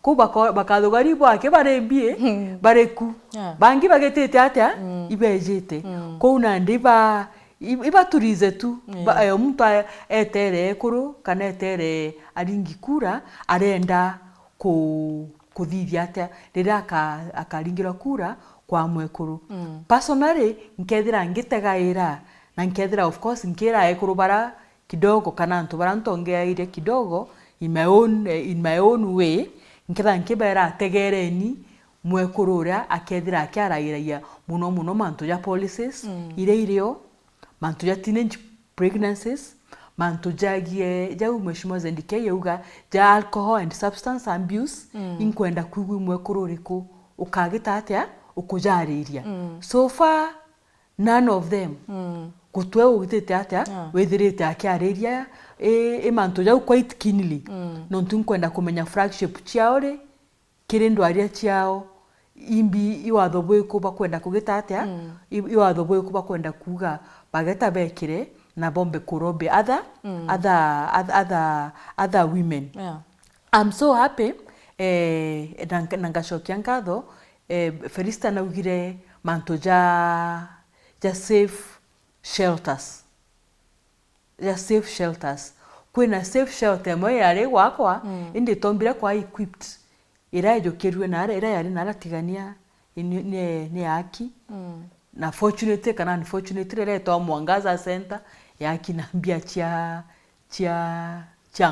D: ku bakathugari bwake barembie bareku bangi bagetete atia ibejete ko na ndiba ibaturize tu muntu etere kuru kana etere aringi kura arenda kuthithia atia rira akaringira kura kwa mwekuru personally nkethira ngitegaira na nkethira of course nkira ekuru bara kidogo kana ntu bara ntongeaire kidogo in my own way nkethira nkibera ategereni mwekuru ria akethira akiarairaia muno mantu ya policies irio mantu ya teenage pregnancies mantu jagie jau mheshimiwa Zendike yauga ja alcohol and substance abuse inkwenda kuigwa mwekuru riku ukagita atia ukujariria so far none of them gutwe ugitete atia wethirite akiariria mantu jau quite keenly no ntunkwenda kumenya flagship ciao ri kiri ndwaria ciao imbi iwatho bwiko bakwenda kugita atia iwatho bwiko bakwenda kuga bageta bekire na bombe kurobe other women. I'm so happy nangashokia nkatho Felista naugire manto ja safe shelters. Ja safe shelters. Kwina safe shelter mwe yari gwakwa indi tombira kwa equipped. Ira jokerwe na ira yari naratigania ni yaki. Na fortunate kana unfortunately reto Mwangaza Center yaki na mbia chia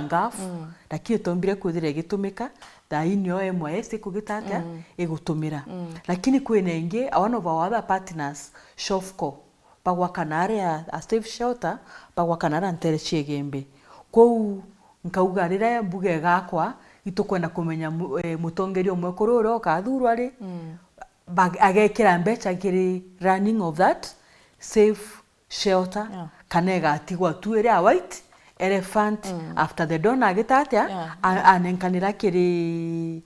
D: ngafu lakini tombire kuthire gitumika thainio emwe kugitata igutumira lakini kwina ingi one of our other partners Shofco bagwa kanare a safe shelter bagwa kanara ntere chiegembe kou nkauga rira mbuge gakwa itukwenda kumenya mutongeri omwe kururo kathuru ari agekira mbecha kiri running of that safe shelter kanega atigwa tu ere white elephant after the donor agitatia anenkanira kiri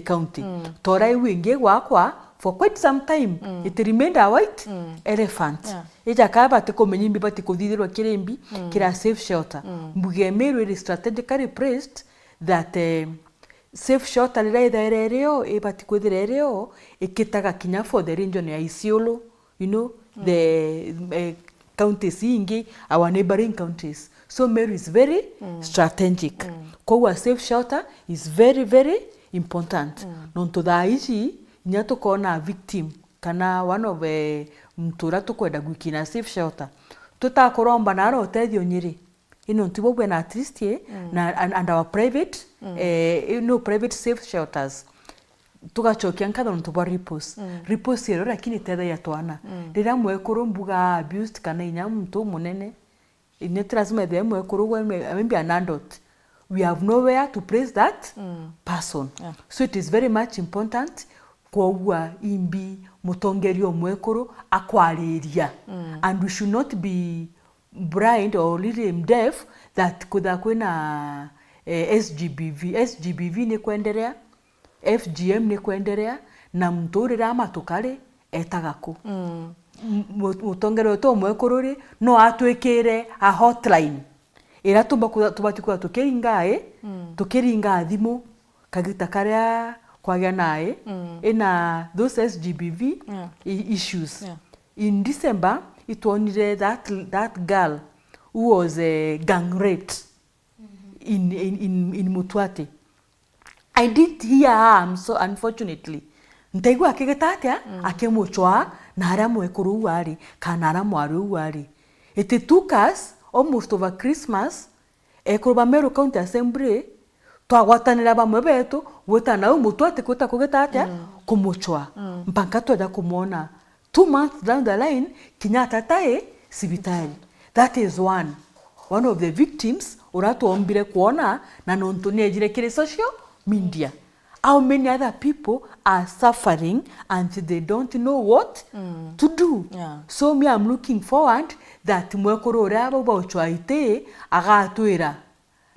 D: county torai wingi gwakwa for quite some time it remained a white elephant ija kaba te komenyimbi bati kuthithirwa kirimbi kira safe shelter mbuge meru is strategically placed that safe shelter riraitherereo ibati kwithirereo ikitaga kinya for the region ya Isiolo the counties ingi our neighboring counties so Meru is very strategic kwa safe shelter is very very important nonto thaa ici nya tukona victim kana one of mtura tukwenda gwikina safe shelter tutakuromba naro tethio nyiri ino ntibogwe na at least na and our private private safe shelters tugachokia nkatho ntubwa repose ero lakini tetha ya twana rira mwekuru mbuga abused kana inya muntu munene ine lazima the mwekuru maybe an adult we have nowhere to place that person so it is very much important kwa imbi mutongerio mwekuru akwariria and we should not be blind or really deaf that kwina SGBV ni kwenderea FGM ni kwenderea na mturira matukari etagaku mutongere to mwekorori no atwekere a hotline ira tubati kwa tukiringa tukiringa thimu kagita karia kwagya nae ina those SGBV issues. In December it only that girl who was gang raped in Mutwati. I did hear her, so unfortunately ntaigua akigetatia akemuchwa na aria mwekuru wari kana aria mwaru wari. It took us almost over Christmas ekuruba Meru County Assembly twagwatanira bamwe betu wetana Mutwati kwita kugetatia kumuchwa mpaka twaja kumwona 2 months down the line Kenyatta tae sibitari. That is one of the victims uratuombire kuona na nontunejire kire social media. How many other people are suffering and they don't know what to do. So me, I'm looking forward that mwekoro ura baba chwaite agatwira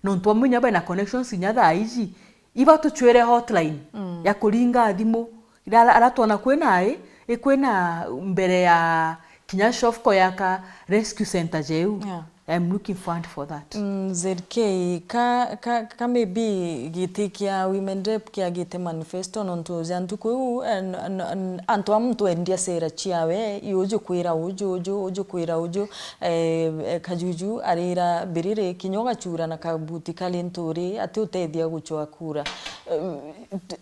D: nontuamenya ba na connections inyatha iji iba tuchwere hotline ya kuringa thimu ira aratwana kwena kwena mbere ya Kinya Shofko yaka rescue center jeu. I'm looking forward for that.
A: ZK ka maybe gitikia women rep kia gite manifesto nontu zantu ku antu amtu endia sera chiawe yuju kwira uju kwira uju kajuju arira birire kinyoga chura na kabuti kalenturi ati utethia guchwa kura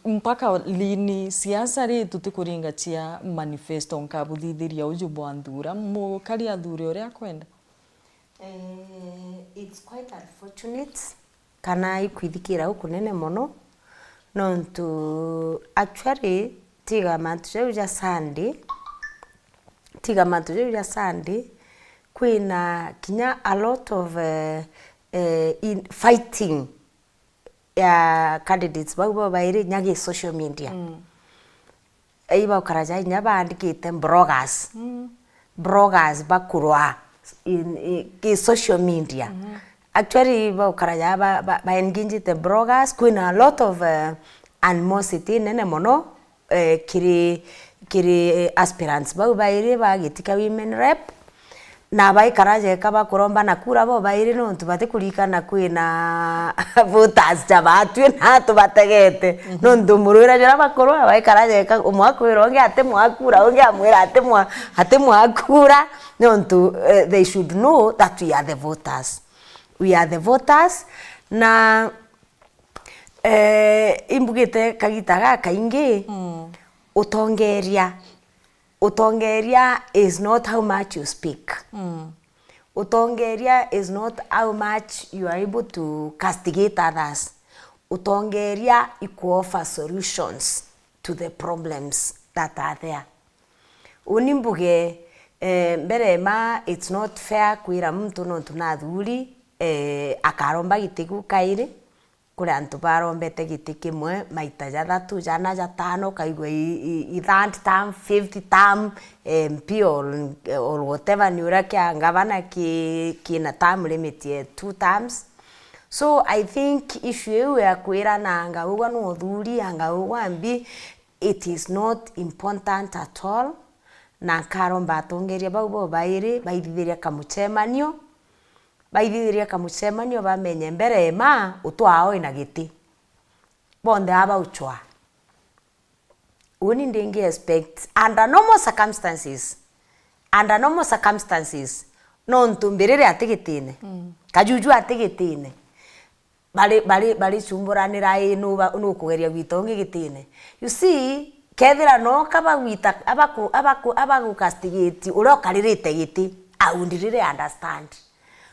A: mpaka lini siasa ri tutikuringa chia manifesto nkabudithiria uju bwandura mu kali athuri uria kwenda.
B: It's quite unfortunate kana ikwithikira huku nene mono nontu actually tiga matu ja Sunday kwina kinya a lot of in fighting ya candidates babo baire nyage social media iba karaja nyabandikite bloggers bakurwa in social media. Actually ba karaja ba engage the bloggers kwina a lot of animosity nene mono kiri aspirants ba baire ba gitika women rep na bai karaja kaba kuromba na kura bo baire no tubate kulikana kwina voters jabatu na tubategete no ndumurura jara bakorwa bai karaja ka umwakwiro nge ate mwakura onge amwira ate mwakura no they should know that we are the voters na imbugite kagitaga kaingi utongeria is not how much you speak. Utongeria is not how much you are able to castigate others. Utongeria offer solutions to the problems that are there. Unimbuge berema it's not fair kwira mtu no tunathuri akaromba gitiku kaire kuri antu barombete gitiki mwe maita ja 3 jana ja 5 kaigwe i third term 50th term MP or whatever ni urakia ngavana kina term limit 2 terms. So I think issue ya kwira na anga no thuri anga mbi it is not important at all. Na karomba tongeria babo baire baithiria kamuchemanio bamenye mbere ma utwao ina giti bonde aba uchwa uni ndingi expect under normal circumstances no ntumbirire atigitine kajuju atigitine bali chumburanira inu kugeria gwitongi gitine. You see kethira no kaba gwita abaku castigate uri okaririte giti aundirire understand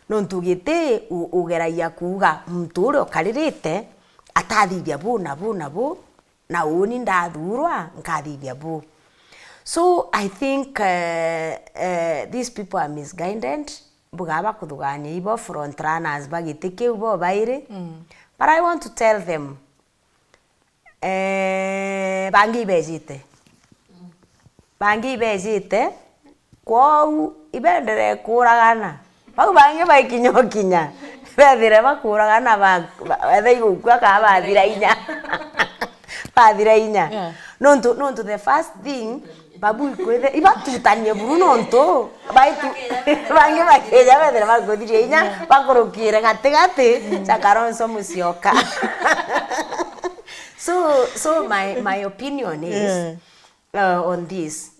B: no ntugite ugeraia kuga mtu uri okaririte atathithia bu na uni ndathurwa nkathithia bu. So I think these people are misguided bugaba kuthugania ibo front runners bagitike ubo baire but I want to tell them bangi bejite kwau ibendere kuragana bau bangi baikinyokinya bethire bakuragana bathigukwa ka bathira inya no to the first thing babu ikwethe ibatutanie Bruno nto baitu bange bakeja bethera bagothirie inya bakorokire gati chakaronso musioka. So my opinion is on this.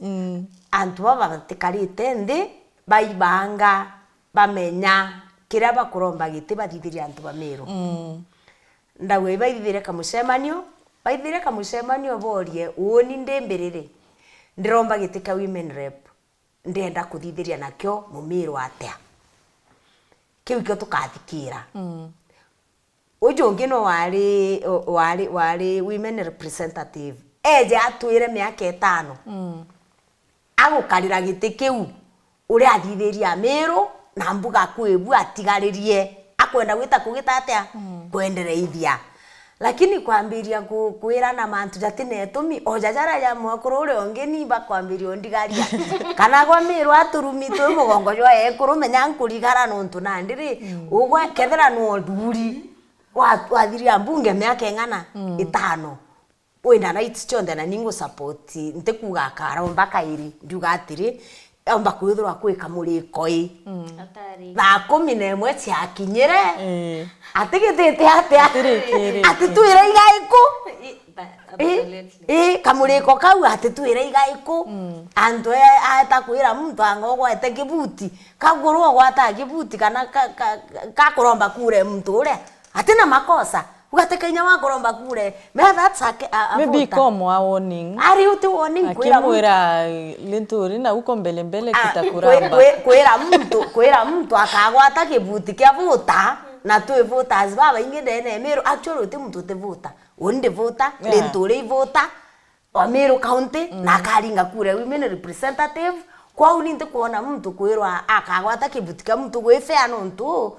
B: Antu baba batikarite ndi baibanga bamenya kira bakuromba gite bathithiria antu bamero. Ndawe baithire kamucemanio borie uoni ndembirire ndiromba gite ka women rep ndenda kuthithiria nakyo mumiro atia kiu kyo tukathikira. Ujongi no wari women representative eje atwire miaka 5 agukarira gite kiu uri athithiria miro na mbuga kwebu atigaririe akwenda gwita kugita atia kwendereithia. Lakini kwambiria kuira na mantu jatine tumi ojajara ya mwakuru uri ongeni bakwambiria ondigaria kana kwa miro aturumi twe mugongo jwa ekuru menya nkurigara nontu nandiri ugwa kethera no nduri wathiria mbunge miaka ngana 5 wenda na itchonde na ningo support ntekuga karomba kairi nduga atiri amba kwithirwa kwika murikoi
C: Atari.
B: na 11 ciakinyire atigitite atia atitwire igaiku kamuriko kau atitwire igaiku andu atakwira muntu angogwete kibuti kagurwo gwata kibuti kana kakuromba kure muntu ure atina makosa ugatekenya wakoromba kure that's
A: maybe como a warning
B: ari uti warning
A: kwira linturi na uko mbele kitakuramba
B: kwira muntu akagwata kibuti kia vuta na tu voters baba ingende ne mero actually uti muntu te vota onde vota linturi vota wa mero county na karinga kure women representative kwa uninte kuona muntu kwirwa akagwata kibuti kia muntu gwefea nontu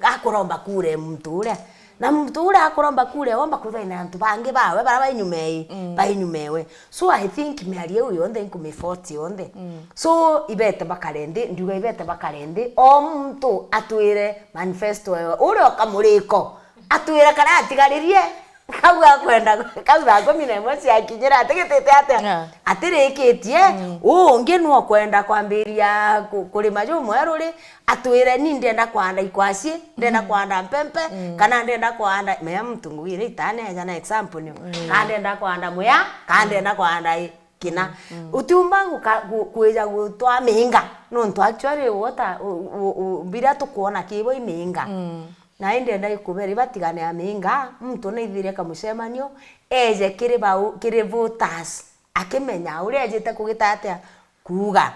B: akoromba kure muntu ure na muntu ure akoromba kure omba kuthaina antu bange bawe bara bainyumewe. So I think miarie uyo onde nkumi 40 onde so ibete bakarendi ndiuga ibete bakarendi o muntu atwire manifesto ure okamuriko atwire kana atigaririe kawa kwenda kawa gomina emosi akinyira atigitete atia atirikitie ungi no kwenda kwambiria kulima jo mweruri atwire ni ndenda kwanda ikwasi ndenda kwanda mpempe kana ndenda kwanda meya mtungu ile itane jana example ni kana ndenda kwanda muya kana ndenda kwanda kina utumbangu kueja gutwa minga no ntu actually wota bila tukuona kibo iminga na ndenda ikubera batigane aminga muntu neithire kamucemanio eje kiri voters akimenya uri ejete kugitatia kuga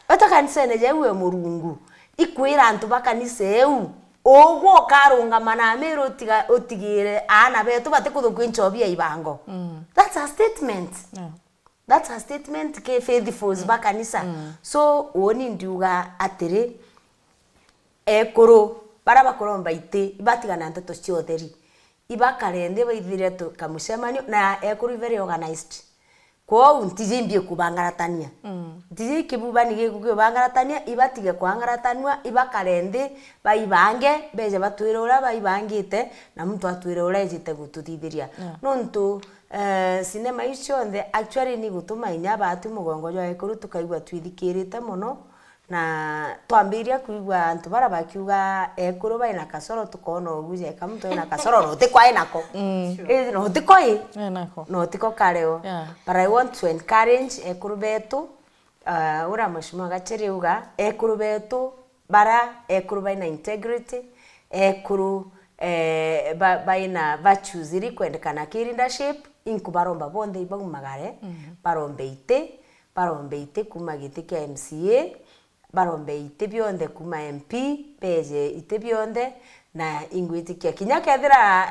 B: batakanise ne jewe murungu ikwira antu bakanise eu ogwo karungama na mero otigire ana betu batikuthukwinchobia ibango. That's a statement. That's a statement ke faithful bakanisa. So woni ndiuga atiri ekuru bara bakoromba ite ibatigana nteto ciotheri ibakarende baithire to kamucemanio na ekuru very organized kwa untijimbie kubangaratania ntiji kibubani gikubangaratania ibatige kwangaratanwa ibakarende baibange beje batwire ura baibangite na muntu atwire ura ejite gututithiria nontu cinema icio nthe actually ni gutuma inya batu mugongo jwa ekuru tukaigwa twithikirite muno na twambiria kuigwa antu bara bakiuga ekuru baina kasoro tukona oguje kamuntu ina kasoro rotikwa inako no tikoi
A: enako
B: no tiko kareo but I want to encourage ekuru betu ura mashimo gachiriuga ekuru betu bara ekuru baina integrity ekuru baina virtues iri kwendekana ki leadership inkubaromba bonde ibagumagare barombe ite kuma giti kia MCA barombe ite bionde kuma MP peje ite bionde na ingwitikia kinya kethira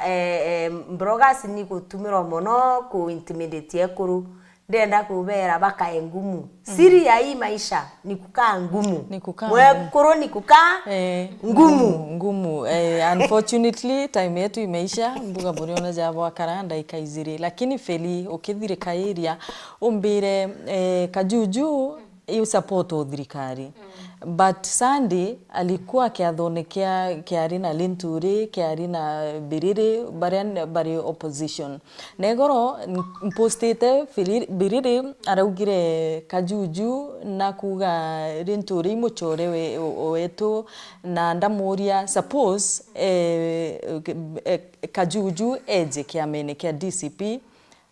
B: mbrogas ni gutumira mono ku intimidate ekuru ndenda kubera baka engumu siri ya hii maisha ni kukaa ngumu mwekuru ni kukaa ngumu
A: unfortunately time yetu imeisha mbuga buriona jabo akaranda ikaizire lakini feli ukithire kairia umbire kajuju you support thirikari but Sandy alikuwa akiathonikia kiari na Linturi kiari na Biriri bari opposition negoro mpostete Biriri araugire kajuju na kuga Linturi muchore wetu na ndamuria suppose kajuju eje kiamene kia DCP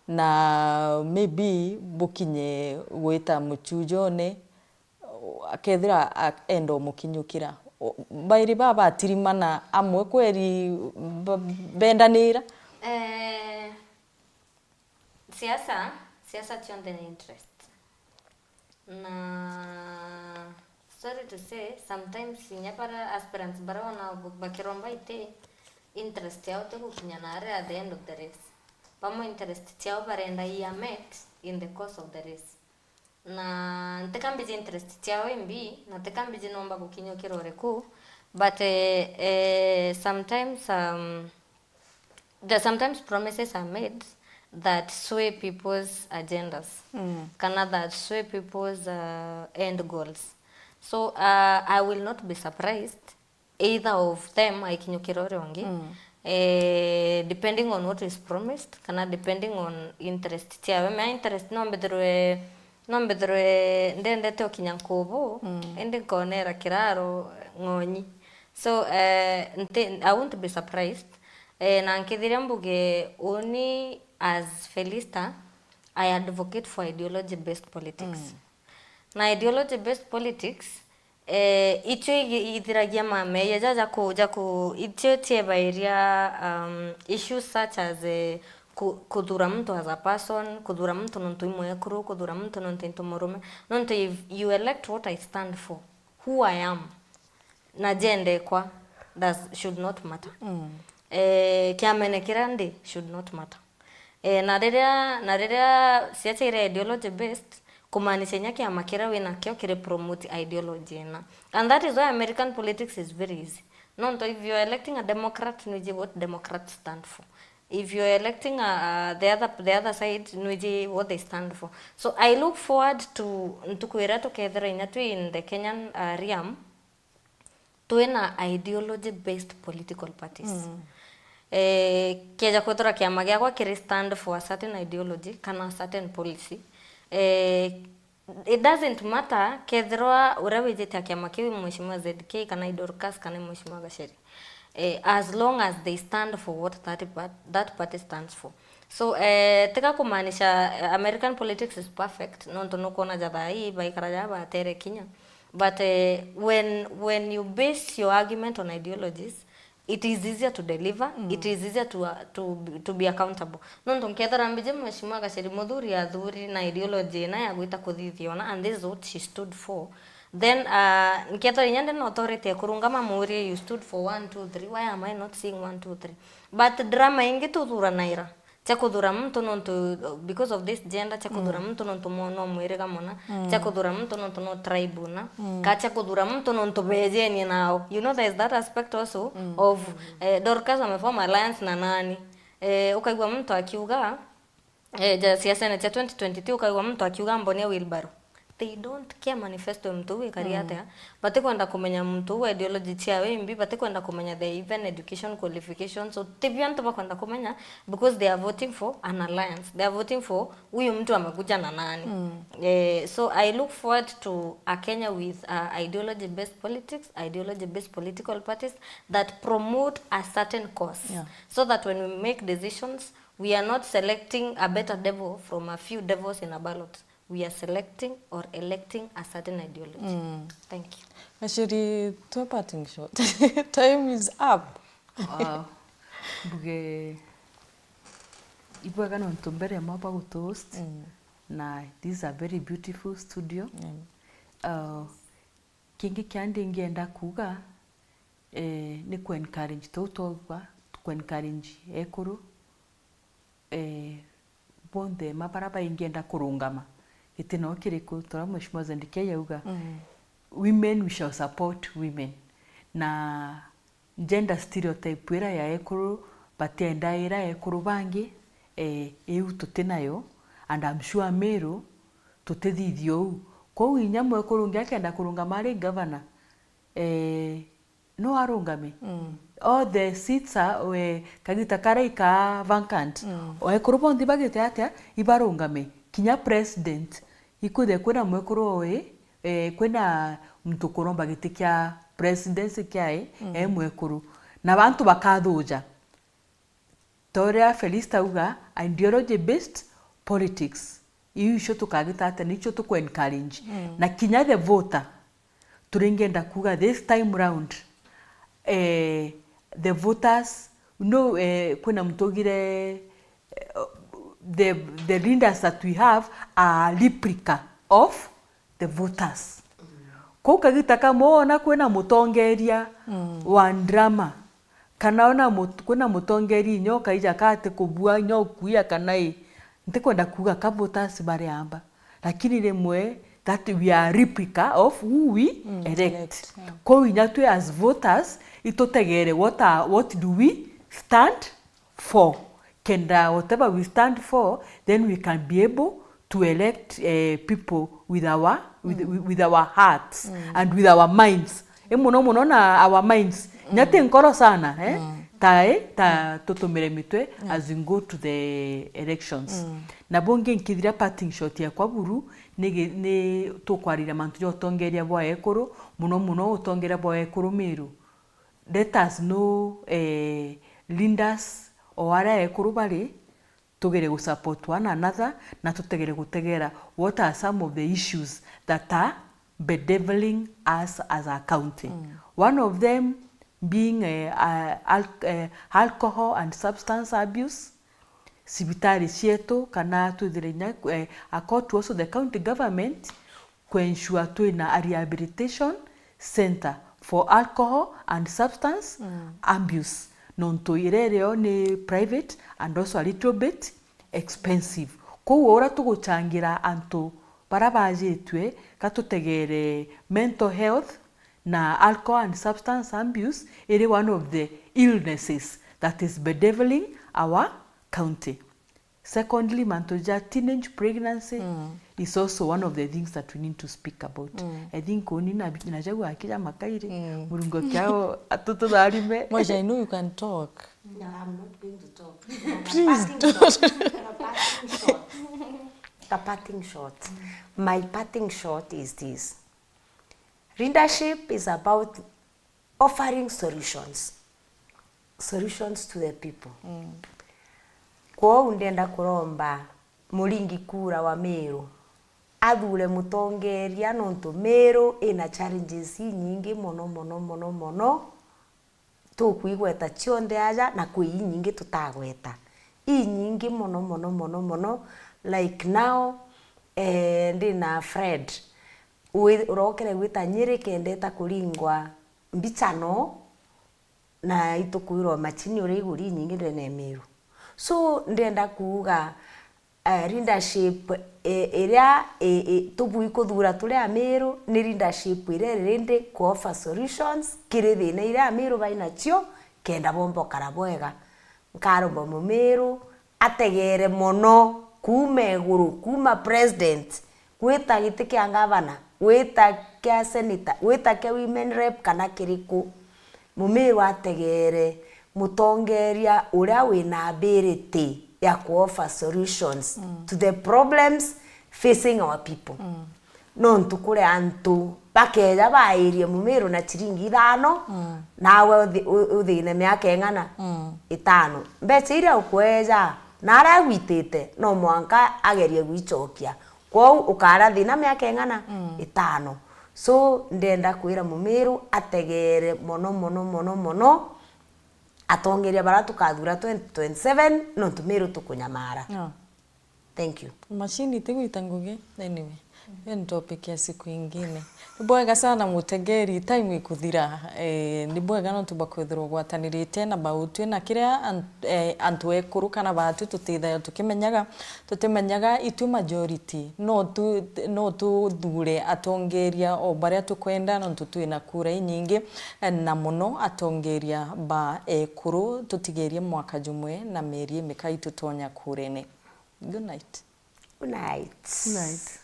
A: na maybe bukinye gwita muchujone akethira endo mukinyukira bairi baba tirimana amwe kweri bendanira
C: siasa tionde ni interest na sorry to say sometimes nyapara aspirants barona bakiromba ite interest yao te kukinyanare at the end of the race pamo interest yao barenda ya met in the course of the race na ntekambije interest yao imbi na tekambije nomba kukinyokira oreku but sometimes promises are made that sway people's agendas kana that sway people's end goals. So I will not be surprised either of them aikinyokira orongi depending on what is promised kana depending on interest tiawe my interest nombedrwe ndendete okinyankubu ende konera kiraro ngonyi. So I won't be surprised na nkithire mbuge oni as Felista I advocate for ideology based politics na ideology based politics icho ithiragia mame jaja ku icho tiebairia issues such as kudhura mtu as a person, kudhura mtu nontu imwekuru, kudhura mtu nontu intomorume. Nontu if you elect what I stand for, who I am, na jende kwa, that should not matter. Kiamenekira ndi should not matter. Na rĩrĩa siacha ideology based, kumaanisha nyaki amakira wina kio kire promote ideology na. And that is why American politics is very easy. Nontu if you are electing a Democrat, nuje what Democrats stand for. If you're electing the other side, nuje what they stand for. So I look forward to ntukwira together in the Kenyan realm to na ideology based political parties. Keja kutora kiama gyakwa kiri stand for a certain ideology kana a certain policy. It doesn't matter kethirwa urawejete kiama kiwi mheshimiwa ZK kana Idorcas kana mheshimiwa Gacheri. As long as they stand for what that party stands for. So teka kumaanisha American politics is perfect nonto nokona jadha hii baikaraja ba tere Kenya, but when you base your argument on ideologies, it is easier to deliver, it is easier to be accountable. Nonto nkethara mbije mheshimiwa Gacheri Muthuri athuri na ideology na ya gwita kuthithiona, and this is what she stood for. Then nkethara nyande no authority kurungama muri you stood for 1 2 3, why am I not seeing 1 2 3? But drama ingi tuthura naira chakudhura mtu nonto because of this gender chakudhura mtu nonto mono mwirega mona chakudhura mtu nonto no tribe na ka chakudhura mtu nonto bejeni now. You know there is that aspect also of Dorcas wameform alliance na nani ukaigwa mtu akiuga siasa ya 2022 ukaigwa mtu akiuga Mbonia Wilbaro. They don't care manifesto mtu we kariate bate kwenda kumenya mtu we ideology chawe mbi bate kwenda kumenya the even education qualifications. So tibianto bakwenda kumenya because they are voting for an alliance, they are voting for huyu mtu amekuja na nani. So I look forward to a Kenya with ideology based politics, ideology based political parties that promote a certain cause, so that when we make decisions we are not selecting a better devil from a few devils in a ballot. We are selecting or electing a certain ideology. Thank you.
A: Gacheri, to parting shot. Time is up.
D: Wow. Buge ibwaga no ntombere mapa gutoast. Na this is a very beautiful studio. Kingi kyandi ngenda kuga ni ku encourage totogwa ku encourage ekuru bonde maparaba ingenda kurungama. Itino kiriko tora mheshimiwa Zendike yauga women we shall support women na gender stereotype ira ya ekuru batenda ira ekuru bangi eu tutinayo, and I'm sure Meru tutethithio Kou inya mwekuru ngakenda kurungama ari governor no arungame. All the seats are kagita karaika vacant. Oekuru bondi bagite atia ibarungame. Kinya president ikude kwena mwekuru oe kwena mtu kuromba giti kia presidency kiae mwekuru. Na bantu bakathuja. Toria Felista uga ideology based politics. Iyo isho tukagita ate nicho tuku encourage. Na kinya the voter turengenda kuga this time round the voters kuna mtogire the leaders that we have are replica of the voters. Ko kagita kamona kwena mutongeria wa drama kana ona kuna mutongeri nyoka ija kate kubua nyokuya kanai ntekwenda kuga ka voters bare amba lakini lemwe that we are replica of who we elect. Ko inyatwe as voters itotegere what do we stand for. Kenda whatever we stand for, then we can be able to elect people with our with our hearts and with our minds. Muno na our minds. Nyate nkoro sana ta tutumire mitwe as we go to the elections. Na bonge nkithira parting shot ya kwa buru ni tukwarira mantu yo tongeria bwa ekuru muno utongeria bwa ekuru miru. Let us know leaders owara ekuru bari tugere go support one another na tutegere gutegera what are some of the issues that are bedeviling us as a county. One of them being alcohol and substance abuse. Sibitari sieto kana tuthirenya accord to also the county government to ensure a rehabilitation center for alcohol and substance abuse. Nonto irereo ni private and also a little bit expensive. Ko ora tuguchangira antu barabajitwe katutegere mental health na alcohol and substance abuse is one of the illnesses that is bedeviling our county. Secondly, mantoja teenage pregnancy is also one of the things that we need to speak about. I think oni na jagu akija makaire murungo kyao atutu darime.
A: Moja, I know you can talk.
B: No, I'm not going to talk.
A: Please
B: The parting shot. My parting shot is this. Leadership is about offering solutions to the people. Kwa undenda kuromba mulingi kura wa Meru athure mutongeria nonto Meru ina challenges nyingi mono tukwigweta chionde aja na kwi nyingi tutagweta nyingi mono like now ndina Fred urokere gwita Nyeri kendeta kuringwa mbicano na itukwirwa machini uri iguri nyingi ndene Meru. So ndenda kuga leadership area tubu ikuthura tuli Meru ni leadership irerende ku offer solutions kirithina ira Meru baina cio kenda bombo karabwega nkaromba mu Meru ategere mono kuma eguru kuma president gwita giti kia governor gwita kia senator gwita kia women rep kana kiriku mu Meru ategere mutongeria uria wina ability ya ku offer solutions to the problems facing our people. No ntukure antu bakeja bairie mu Meru na chiringi 5 nawe uthine miaka engana 5 mbeca iria ukweja na ara gwitite no mwanka agerie gwichokia kwa ukara thina miaka engana 5. So ndenda kwira mu Meru ategere mono atongeria bara tukathura 2027 no Meru tukunyamara. Thank you.
A: Machini tigwita ngugi anyway. Ni topic ya siku ingine. Nibwega sana mutegeri time ikuthira nibwega no tubakwithirwo gwatanirite na bautwe na kiria antu ekuru kana batu tutithayo tukimenyaga itu majority no tu dhure atongeria o baria tukwenda no tutwina kura nyingi na muno atongeria ba ekuru tutigerie mwaka jumwe na meri mikai tutonya kurene. Good night.
B: Good night.
D: Good night.